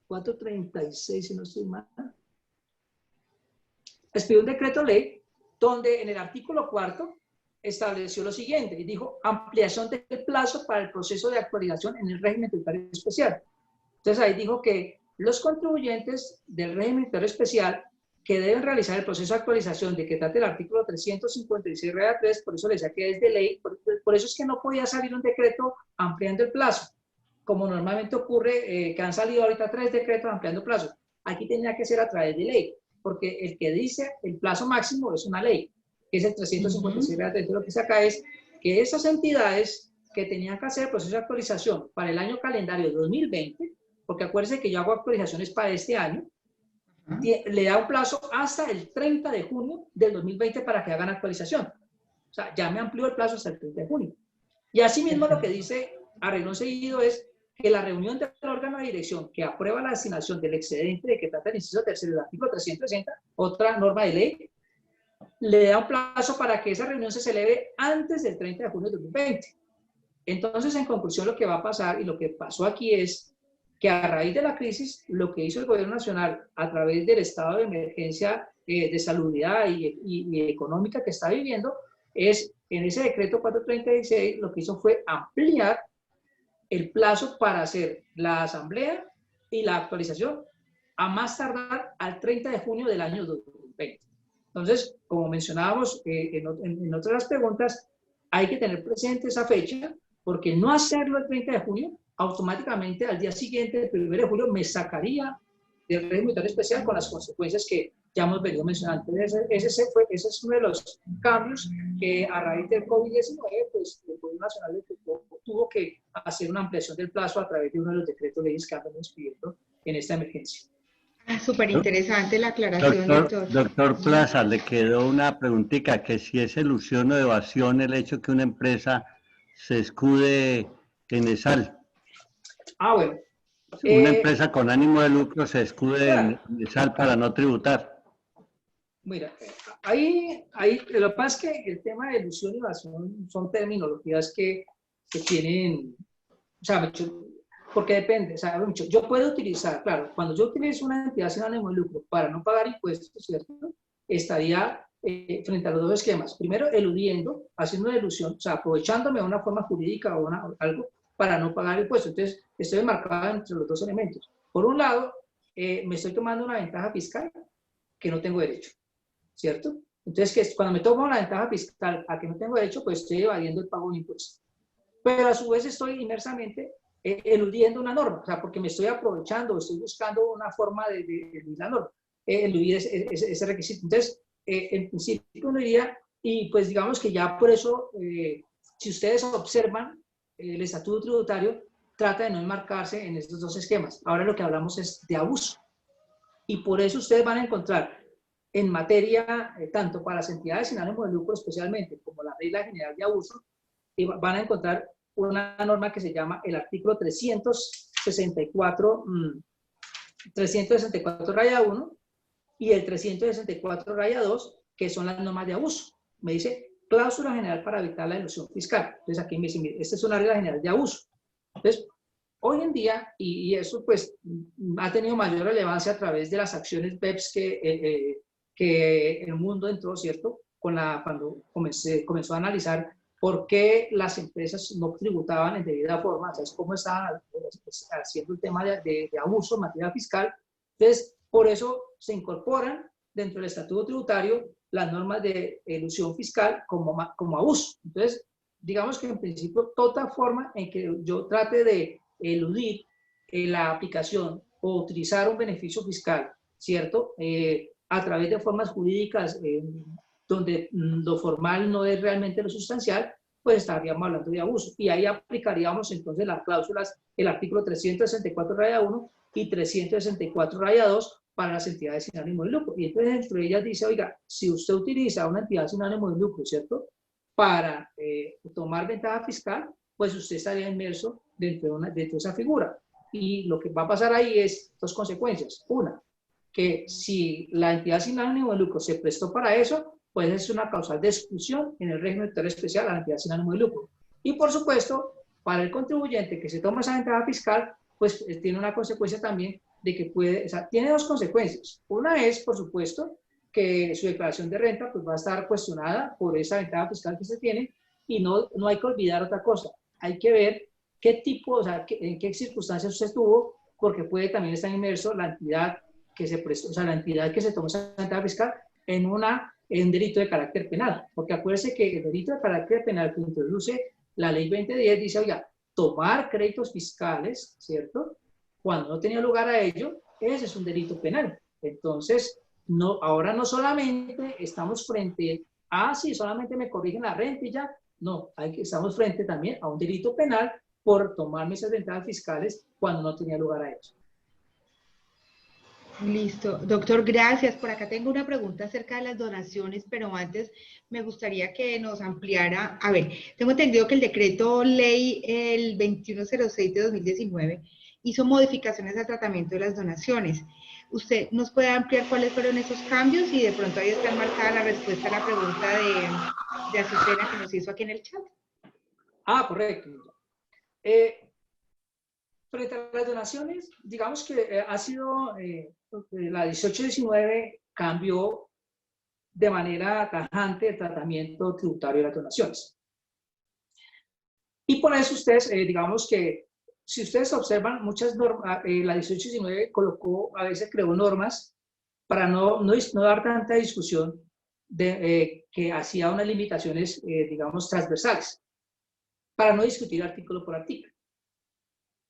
436, si no estoy mal. Expidió un decreto ley donde en el artículo 4 estableció lo siguiente, y dijo ampliación del plazo para el proceso de actualización en el régimen tributario especial. Entonces ahí dijo que los contribuyentes del régimen tributario especial que deben realizar el proceso de actualización de que trate el artículo 356 Red 3, por eso le decía que es de ley, por eso es que no podía salir un decreto ampliando el plazo, como normalmente ocurre, que han salido ahorita 3 decretos ampliando plazo. Aquí tenía que ser a través de ley, porque el que dice el plazo máximo es una ley, que es el 356 Red 3. Entonces lo que se acá es que esas entidades que tenían que hacer el proceso de actualización para el año calendario 2020, porque acuérdense que yo hago actualizaciones para este año, le da un plazo hasta el 30 de junio del 2020 para que hagan actualización. O sea, ya me amplió el plazo hasta el 30 de junio. Y asimismo lo que dice a renglón seguido es que la reunión del órgano de dirección que aprueba la asignación del excedente de que trata el inciso tercero del artículo 360, otra norma de ley, le da un plazo para que esa reunión se celebre antes del 30 de junio de 2020. Entonces, en conclusión, lo que va a pasar y lo que pasó aquí es que a raíz de la crisis, lo que hizo el gobierno nacional a través del estado de emergencia de salubridad y económica que está viviendo, es en ese decreto 436 lo que hizo fue ampliar el plazo para hacer la asamblea y la actualización a más tardar al 30 de junio del año 2020. Entonces, como mencionábamos en otras preguntas, hay que tener presente esa fecha, porque no hacerlo el 30 de junio, automáticamente al día siguiente, el 1 de julio, me sacaría del régimen tributario especial con las consecuencias que ya hemos venido mencionando. Ese es uno de los cambios que a raíz del COVID-19, pues el Gobierno Nacional tuvo que hacer una ampliación del plazo a través de uno de los decretos leyes que han venido pidiendo en esta emergencia. Súper interesante la aclaración, doctor. Doctor Plaza, le quedó una preguntita, que si es ilusión o evasión el hecho que una empresa se escude en ESAL. Ah, bueno. Una empresa con ánimo de lucro se escude en ESAL para no tributar. Mira, ahí lo que pasa es que el tema de ilusión y evasión son terminologías que tienen, o sea, porque depende, o sea, yo puedo utilizar, claro, cuando yo utilizo una entidad sin ánimo de lucro para no pagar impuestos, ¿cierto? Estaría frente a los dos esquemas. Primero, eludiendo, haciendo una ilusión, o sea, aprovechándome de una forma jurídica o algo para no pagar impuestos. Entonces, estoy enmarcada entre los dos elementos. Por un lado, me estoy tomando una ventaja fiscal que no tengo derecho, ¿cierto? Entonces, cuando me tomo una ventaja fiscal a que no tengo derecho, pues estoy evadiendo el pago de impuestos. Pero a su vez estoy inmersamente eludiendo una norma, o sea, porque me estoy aprovechando, estoy buscando una forma de eludir la norma, eludir ese requisito. Entonces, en principio uno diría, y pues digamos que ya por eso, si ustedes observan, el estatuto tributario trata de no enmarcarse en estos dos esquemas. Ahora lo que hablamos es de abuso. Y por eso ustedes van a encontrar en materia, tanto para las entidades sin ánimo de lucro especialmente, como la regla general de abuso, van a encontrar una norma que se llama el artículo 364, 364-1 y el 364-2, que son las normas de abuso. Me dice cláusula general para evitar la elusión fiscal. Entonces aquí me dice, mire, esta es una regla general de abuso. Entonces, hoy en día, y eso pues ha tenido mayor relevancia a través de las acciones BEPS que el mundo entró, ¿cierto? Cuando comenzó a analizar por qué las empresas no tributaban en debida forma, o sea, es cómo estaban haciendo el tema de abuso en materia fiscal. Entonces, por eso se incorporan dentro del estatuto tributario las normas de elusión fiscal como abuso. Entonces, digamos que en principio toda forma en que yo trate de eludir la aplicación o utilizar un beneficio fiscal, ¿cierto? A través de formas jurídicas donde lo formal no es realmente lo sustancial, pues estaríamos hablando de abuso. Y ahí aplicaríamos entonces las cláusulas, el artículo 364-1 y 364-2 para las entidades sin ánimo de lucro. Y entonces entre ellas dice, oiga, si usted utiliza una entidad sin ánimo de lucro, ¿cierto?, para tomar ventaja fiscal, pues usted estaría inmerso dentro de esa figura. Y lo que va a pasar ahí es dos consecuencias. Una, que si la entidad sin ánimo de lucro se prestó para eso, pues es una causal de exclusión en el régimen tributario especial a la entidad sin ánimo de lucro. Y por supuesto, para el contribuyente que se toma esa ventaja fiscal, pues tiene una consecuencia también de que puede, o sea, tiene dos consecuencias. Una es, por supuesto, que su declaración de renta pues, va a estar cuestionada por esa ventaja fiscal que se tiene, y no hay que olvidar otra cosa. Hay que ver qué tipo, o sea, en qué circunstancias usted estuvo, porque puede también estar inmerso la entidad que se prestó, o sea, la entidad que se tomó esa ventaja fiscal en un delito de carácter penal. Porque acuérdese que el delito de carácter penal que introduce la ley 2010 dice, oiga, tomar créditos fiscales, ¿cierto? Cuando no tenía lugar a ello, ese es un delito penal. Entonces, no, ahora no solamente estamos frente a, si solamente me corrigen la renta y ya, no, estamos frente también a un delito penal por tomarme esas ventajas fiscales cuando no tenía lugar a ello. Listo. Doctor, gracias. Por acá tengo una pregunta acerca de las donaciones, pero antes me gustaría que nos ampliara. A ver, tengo entendido que el decreto ley el 2106 de 2019 hizo modificaciones al tratamiento de las donaciones. ¿Usted nos puede ampliar cuáles fueron esos cambios? Y de pronto ahí está enmarcada la respuesta a la pregunta de Azucena que nos hizo aquí en el chat. Ah, correcto. Frente a las donaciones, digamos que ha sido, la 1819 cambió de manera tajante el tratamiento tributario de las donaciones. Y por eso ustedes, digamos que, si ustedes observan, muchas normas, la 1819 colocó, a veces creó normas para no dar tanta discusión que hacía unas limitaciones, digamos, transversales, para no discutir artículo por artículo.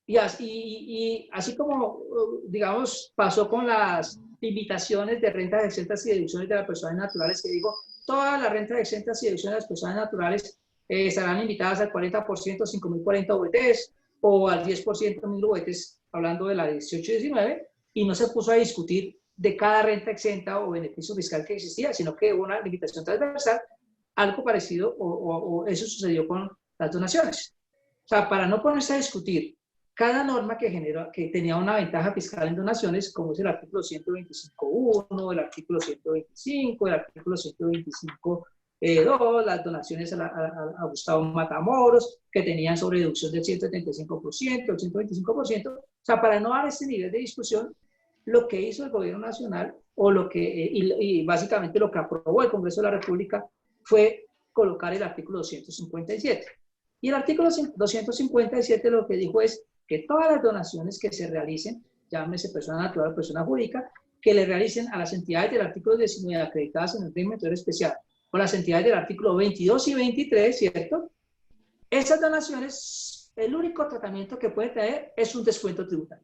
Y así como, digamos, pasó con las limitaciones de rentas exentas y deducciones de las personas naturales, que digo, todas las rentas exentas y deducciones de las personas naturales estarán limitadas al 40%, 5.040 VTs, o al 10%, 1.000 VTs, hablando de la 1819, y no se puso a discutir de cada renta exenta o beneficio fiscal que existía, sino que hubo una limitación transversal, algo parecido, o eso sucedió con las donaciones. O sea, para no ponerse a discutir cada norma que tenía una ventaja fiscal en donaciones, como es el artículo 125.1, el artículo 125, el artículo 125.2, las donaciones a Gustavo Matamoros, que tenían sobre deducción del 175%, el 125%. O sea, para no dar ese nivel de discusión, lo que hizo el gobierno nacional, o y básicamente lo que aprobó el Congreso de la República, fue colocar el artículo 257. Y el artículo 257 lo que dijo es que todas las donaciones que se realicen, llámese persona natural o persona jurídica, que le realicen a las entidades del artículo 19 acreditadas en el régimen tributario especial, o las entidades del artículo 22 y 23, ¿cierto? Esas donaciones, el único tratamiento que puede tener es un descuento tributario.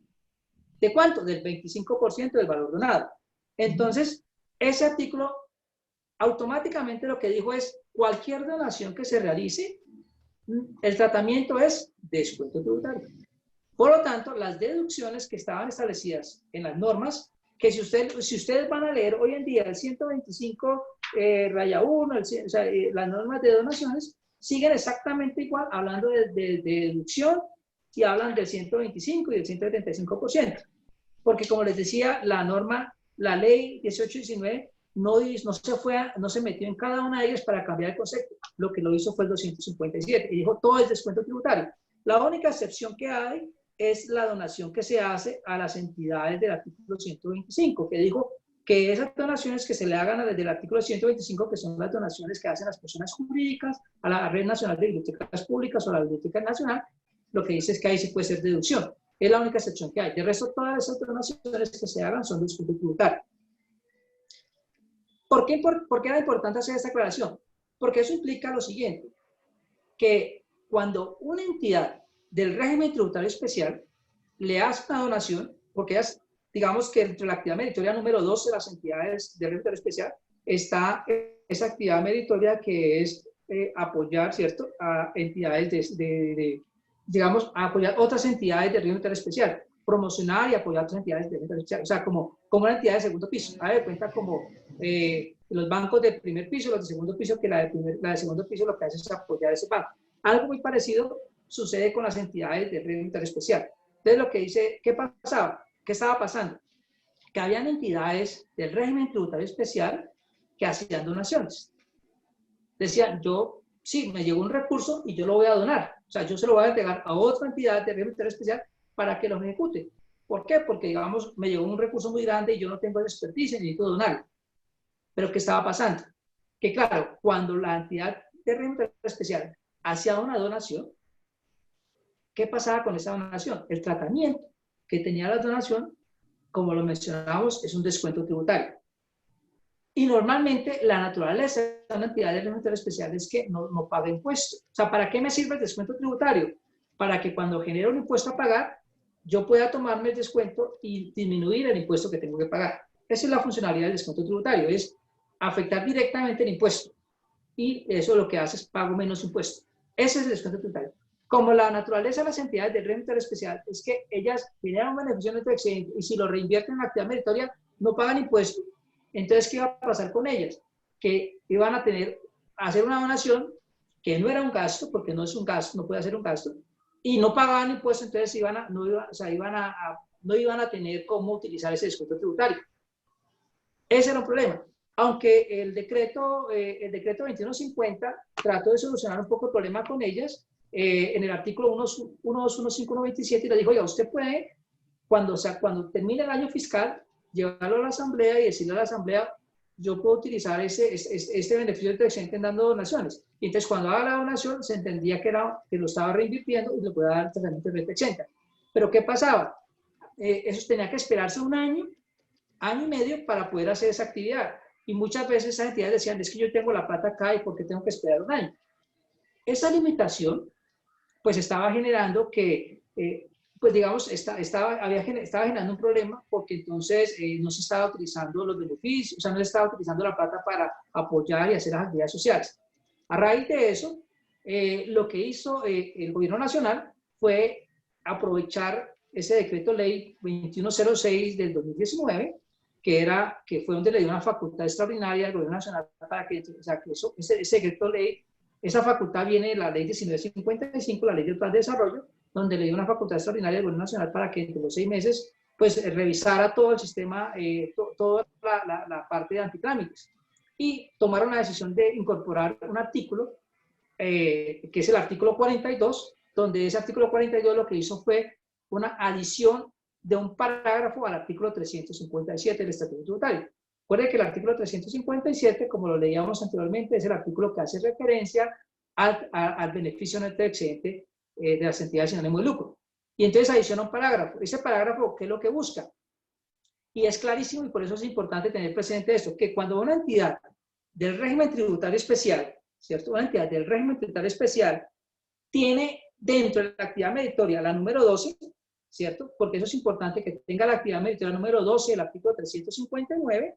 ¿De cuánto? Del 25% del valor donado. Entonces, ese artículo automáticamente lo que dijo es, cualquier donación que se realice, el tratamiento es descuento tributario. Por lo tanto, las deducciones que estaban establecidas en las normas, que si ustedes van a leer hoy en día el 125 raya 1, las normas de donaciones, siguen exactamente igual, hablando de deducción, y hablan del 125 y del 175%. Porque como les decía, la norma, la ley 1819, no se metió en cada una de ellas para cambiar el concepto. Lo que lo hizo fue el 257 y dijo todo es descuento tributario. La única excepción que hay es la donación que se hace a las entidades del artículo 125, que dijo que esas donaciones que se le hagan desde el artículo 125, que son las donaciones que hacen las personas jurídicas a la Red Nacional de Bibliotecas Públicas o a la Biblioteca Nacional, lo que dice es que ahí sí puede ser deducción. Es la única excepción que hay. De resto, todas esas donaciones que se hagan son descuento tributario. ¿Por qué era importante hacer esta aclaración? Porque eso implica lo siguiente, que cuando una entidad del régimen tributario especial le hace una donación, porque digamos que entre la actividad meritoria número 2 de las entidades del régimen tributario especial está esa actividad meritoria que es apoyar, ¿cierto?, a entidades digamos, a apoyar otras entidades del régimen tributario especial, promocionar y apoyar otras entidades del régimen tributario especial, o sea, como una entidad de segundo piso, a ver, cuenta como los bancos de primer piso, los de segundo piso, que la de segundo piso lo que hace es apoyar ese banco. Algo muy parecido sucede con las entidades del régimen tributario especial. Entonces, lo que dice, ¿qué pasaba? ¿Qué estaba pasando? Que habían entidades del régimen tributario especial que hacían donaciones. Decían, sí, me llegó un recurso y yo lo voy a donar. O sea, yo se lo voy a entregar a otra entidad del régimen tributario especial para que lo ejecute. ¿Por qué? Porque, digamos, me llegó un recurso muy grande y yo no tengo el expertise y necesito donarlo. Pero ¿qué estaba pasando? Que claro, cuando la entidad de régimen especial hacía una donación, ¿qué pasaba con esa donación? El tratamiento que tenía la donación, como lo mencionábamos, es un descuento tributario. Y normalmente la naturaleza de una entidad de régimen especial es que no paga impuestos. O sea, ¿para qué me sirve el descuento tributario? Para que cuando genere un impuesto a pagar, yo pueda tomarme el descuento y disminuir el impuesto que tengo que pagar. Esa es la funcionalidad del descuento tributario, es afectar directamente el impuesto. Y eso lo que hace es pago menos impuesto. Ese es el descuento tributario. Como la naturaleza de las entidades del régimen especial es que ellas generan un beneficio neto excedente y si lo reinvierten en actividad meritoria no pagan impuestos, entonces ¿qué iba a pasar con ellas? Que iban a hacer una donación que no era un gasto, porque no es un gasto, no puede ser un gasto, y no pagaban impuestos, entonces no iban a tener cómo utilizar ese descuento tributario. Ese era un problema. Aunque el decreto 2150 trató de solucionar un poco el problema con ellas, en el artículo 1215.127 y le dijo, oiga, usted puede, cuando termine el año fiscal, llevarlo a la asamblea y decirle a la asamblea, yo puedo utilizar este beneficio del excedente en dando donaciones. Y entonces cuando haga la donación se entendía que lo estaba reinvirtiendo y le podía dar el tratamiento de renta exenta. Pero ¿qué pasaba? Eso tenía que esperarse un año y medio para poder hacer esa actividad. Y muchas veces esas entidades decían, es que yo tengo la plata acá y ¿por qué tengo que esperar un año? Esa limitación, pues estaba generando que, pues digamos, estaba generando un problema porque entonces no se estaba utilizando los beneficios, o sea, no se estaba utilizando la plata para apoyar y hacer las actividades sociales. A raíz de eso, lo que hizo el gobierno nacional fue aprovechar ese decreto ley 2106 del 2019, que fue donde le dio una facultad extraordinaria al gobierno nacional para que, o sea, que ese decreto ley, esa facultad viene de la ley 1955, la ley del plan de desarrollo, donde le dio una facultad extraordinaria al gobierno nacional para que entre los 6 meses, pues revisara todo el sistema, toda la parte de antitrámites. Y tomaron la decisión de incorporar un artículo, que es el artículo 42, donde ese artículo 42 lo que hizo fue una adición de un parágrafo al artículo 357 del Estatuto Tributario. Recuerde que el artículo 357, como lo leíamos anteriormente, es el artículo que hace referencia al beneficio neto excedente de las entidades sin ánimo de lucro. Y entonces adiciona un parágrafo. Ese parágrafo, ¿qué es lo que busca? Y es clarísimo y por eso es importante tener presente esto, que cuando una entidad del régimen tributario especial, ¿cierto? Una entidad del régimen tributario especial tiene dentro de la actividad meritoria la número 12, ¿cierto? Porque eso es importante que tenga la actividad meritoria número 12 del artículo 359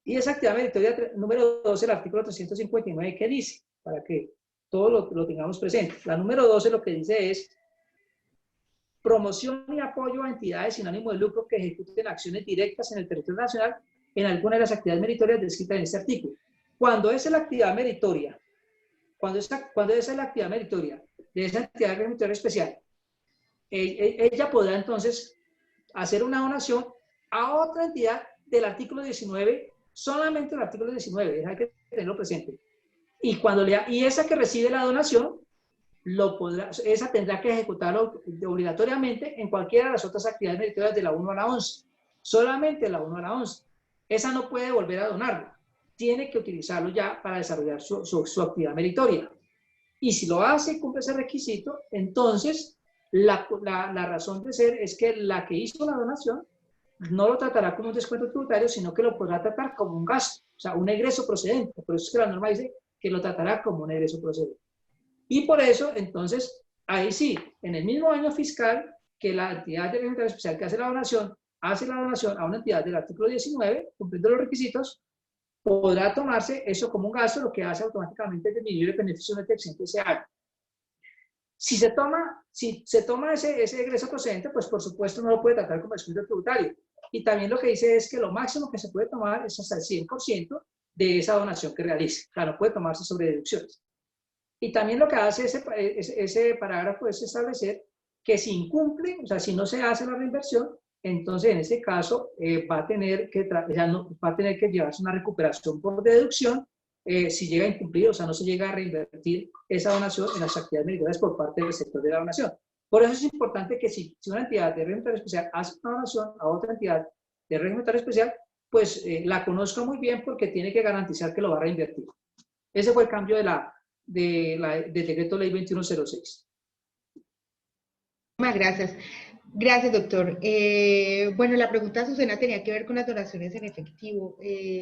y esa actividad meritoria número 12 del artículo 359, ¿qué dice? Para que todos lo tengamos presente. La número 12 lo que dice es promoción y apoyo a entidades sin ánimo de lucro que ejecuten acciones directas en el territorio nacional en alguna de las actividades meritorias descritas en este artículo. Cuando esa es la actividad meritoria, cuando esa es la actividad meritoria de esa entidad meritoria especial, ella podrá entonces hacer una donación a otra entidad del artículo 19, solamente el artículo 19, hay que tenerlo presente. Y esa que recibe la donación, esa tendrá que ejecutarlo obligatoriamente en cualquiera de las otras actividades meritorias de la 1 a la 11. Solamente la 1 a la 11. Esa no puede volver a donarlo. Tiene que utilizarlo ya para desarrollar su actividad meritoria. Y si lo hace y cumple ese requisito, entonces la razón de ser es que la que hizo la donación no lo tratará como un descuento tributario, sino que lo podrá tratar como un gasto, o sea, un egreso procedente. Por eso es que la norma dice que lo tratará como un egreso procedente. Y por eso, entonces, ahí sí, en el mismo año fiscal que la entidad de régimen especial que hace la donación a una entidad del artículo 19, cumpliendo los requisitos, podrá tomarse eso como un gasto, lo que hace automáticamente es disminuir el beneficio neto excedente ese año. Si se toma ese egreso procedente, pues por supuesto no lo puede tratar como descuento tributario. Y también lo que dice es que lo máximo que se puede tomar es hasta el 100% de esa donación que realice. Claro, no puede tomarse sobre deducciones. Y también lo que hace ese parágrafo es establecer que si incumple, o sea, si no se hace la reinversión, entonces en ese caso va a tener que llevarse una recuperación por deducción si llega a incumplir, o sea, no se llega a reinvertir esa donación en las actividades meritorias por parte del sector de la donación. Por eso es importante que si una entidad de régimen especial hace una donación a otra entidad de régimen especial, pues la conozca muy bien porque tiene que garantizar que lo va a reinvertir. Ese fue el cambio del decreto ley 2106. Muchas gracias. Gracias, doctor. Bueno, la pregunta de Susana tenía que ver con las donaciones en efectivo,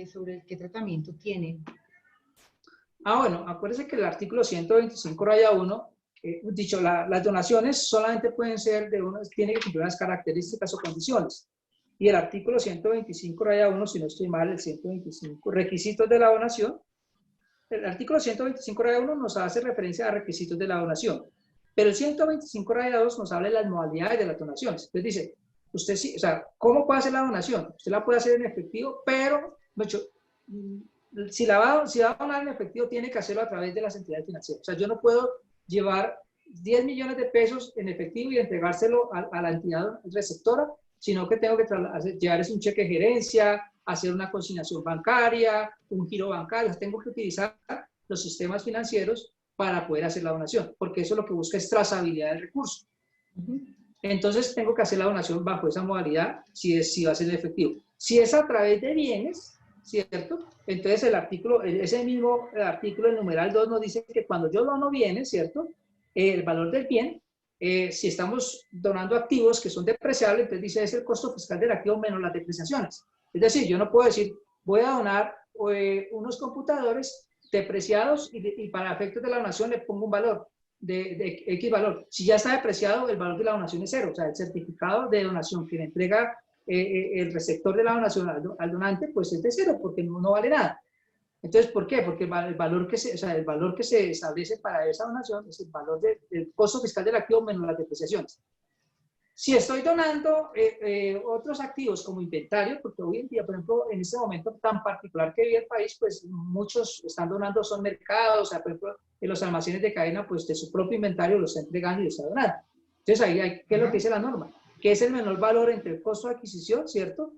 sobre qué tratamiento tienen. Bueno, acuérdense que el artículo 125 raya 1, dicho, las donaciones solamente pueden ser tiene que cumplir unas características o condiciones. Y el artículo 125 raya 1, si no estoy mal, el 125, requisitos de la donación. El artículo 125 raya 1 nos hace referencia a requisitos de la donación. Pero el 125 raya 2 nos habla de las modalidades de las donaciones. Entonces dice, usted sí, o sea, ¿cómo puede hacer la donación? Usted la puede hacer en efectivo, pero, si va a donar en efectivo, tiene que hacerlo a través de las entidades financieras. O sea, yo no puedo llevar 10 millones de pesos en efectivo y entregárselo a la entidad receptora, sino que tengo que llevar un cheque de gerencia, hacer una consignación bancaria, un giro bancario. Tengo que utilizar los sistemas financieros para poder hacer la donación, porque eso lo que busca es trazabilidad del recurso. Entonces tengo que hacer la donación bajo esa modalidad si va a ser en efectivo. Si es a través de bienes, ¿cierto? Entonces ese mismo artículo, el numeral 2, nos dice que cuando yo dono bienes, ¿cierto? El valor del bien, si estamos donando activos que son depreciables, entonces dice es el costo fiscal del activo menos las depreciaciones. Es decir, yo no puedo decir, voy a donar unos computadores depreciados y para efectos de la donación le pongo un valor de X valor. Si ya está depreciado, el valor de la donación es cero. O sea, el certificado de donación que le entrega el receptor de la donación al donante, pues es de cero, porque no vale nada. Entonces, ¿por qué? Porque el valor que se establece para esa donación es el valor del costo fiscal del activo menos las depreciaciones. Si estoy donando otros activos como inventario, porque hoy en día, por ejemplo, en este momento tan particular que vive el país, pues muchos están donando, son mercados, o sea, por ejemplo, en los almacenes de cadena, pues de su propio inventario lo está entregando y lo está donando. Entonces, ahí, ¿qué es lo que dice la norma? Que es el menor valor entre el costo de adquisición, ¿cierto?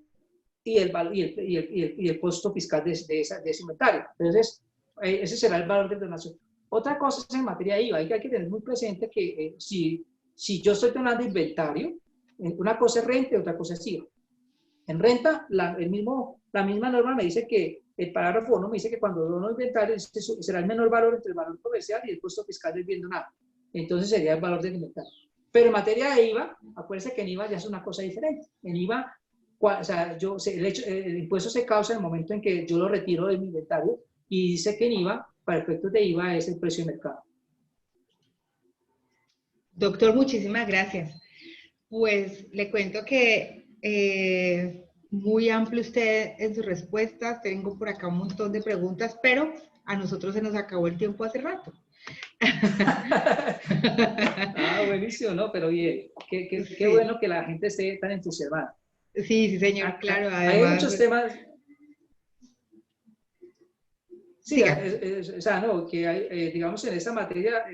Y el costo fiscal de ese inventario. Entonces, ese será el valor de donación. Otra cosa es en materia de IVA. Hay que tener muy presente que si yo estoy donando inventario, una cosa es renta y otra cosa es IVA. En renta, la misma norma me dice que, el parágrafo 1 me dice que cuando dono inventario será el menor valor entre el valor comercial y el costo fiscal del bien donado. Entonces sería el valor del inventario. Pero en materia de IVA, acuérdense que en IVA ya es una cosa diferente. En IVA, o sea, el impuesto se causa en el momento en que yo lo retiro de mi inventario y dice que en IVA, para efectos de IVA, es el precio de mercado. Doctor, muchísimas gracias. Pues le cuento que muy amplio usted en sus respuestas. Tengo por acá un montón de preguntas, pero a nosotros se nos acabó el tiempo hace rato. Buenísimo, ¿no? Pero bien, qué bueno que la gente esté tan entusiasmada. Sí, señor, claro. Además, hay muchos temas. Sí, o sea, no, que hay, digamos, en esta materia,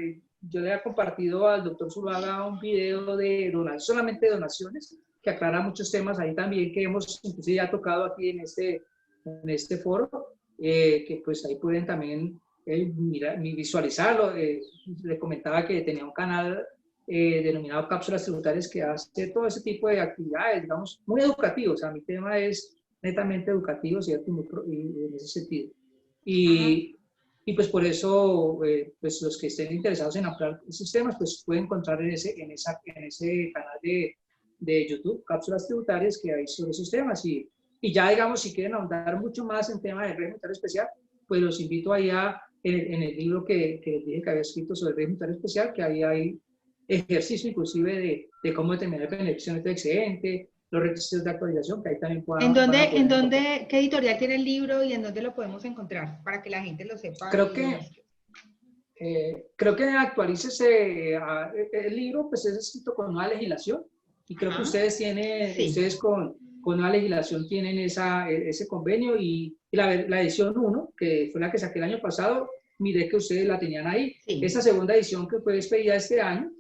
yo le he compartido al doctor Zuluaga un video de solamente de donaciones, que aclara muchos temas ahí también que hemos inclusive ya tocado aquí en este foro, que pues ahí pueden también visualizarlo. Le comentaba que tenía un canal denominado Cápsulas Tributarias que hace todo ese tipo de actividades, digamos, muy educativos. O sea, mi tema es netamente educativo, ¿cierto? Y en ese sentido. Y pues por eso, pues los que estén interesados en hablar de esos temas, pues pueden encontrar en ese canal de YouTube, Cápsulas Tributarias, que hay sobre esos temas. Y ya, digamos, si quieren ahondar mucho más en temas de régimen tributario especial, pues los invito allá en el libro que les dije que había escrito sobre el régimen tributario especial, que ahí hay ejercicio inclusive de cómo determinar el beneficio neto de excedente, los requisitos de actualización, que ahí también ¿En dónde, qué editorial tiene el libro y en dónde lo podemos encontrar? Para que la gente lo sepa. Creo que Actualícese, el libro pues es escrito con nueva legislación y creo que ustedes con nueva legislación tienen ese convenio y la edición 1, que fue la que saqué el año pasado, miré que ustedes la tenían ahí. Sí. Esa segunda edición que fue despedida este año,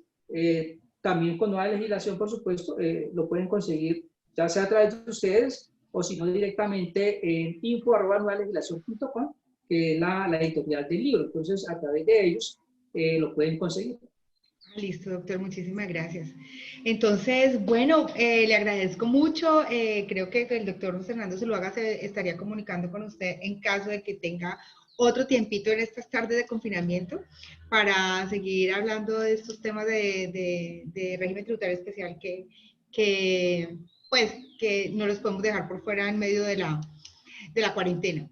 también con nueva legislación, por supuesto, lo pueden conseguir ya sea a través de ustedes o si no directamente en info@nuevalegislacion.com, que es la editorial del libro. Entonces, a través de ellos lo pueden conseguir. Listo, doctor, muchísimas gracias. Entonces, bueno, le agradezco mucho. Creo que el doctor José Hernando Zuluaga se estaría comunicando con usted en caso de que tenga otro tiempito en estas tardes de confinamiento para seguir hablando de estos temas de régimen tributario especial pues, que no los podemos dejar por fuera en medio de la cuarentena.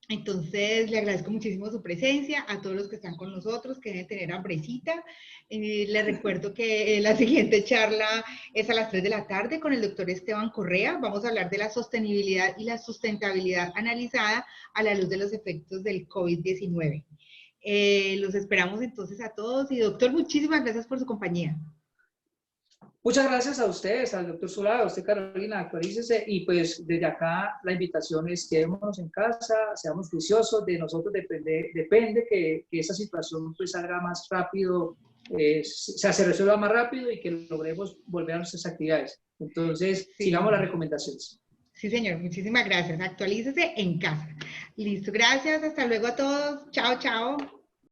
Entonces, le agradezco muchísimo su presencia, a todos los que están con nosotros, que deben tener hambrecita. Les recuerdo que la siguiente charla es a las 3 de la tarde con el doctor Esteban Correa. Vamos a hablar de la sostenibilidad y la sustentabilidad analizada a la luz de los efectos del COVID-19. Los esperamos entonces a todos y doctor, muchísimas gracias por su compañía. Muchas gracias a ustedes, al doctor Zuluaga, a usted Carolina, actualícese, y pues desde acá la invitación es quedémonos en casa, seamos juiciosos, de nosotros depende que esa situación pues salga más rápido, se resuelva más rápido y que logremos volver a nuestras actividades. Entonces, Sí. Sigamos las recomendaciones. Sí, señor, muchísimas gracias. Actualícese en casa. Listo, gracias, hasta luego a todos. Chao, chao.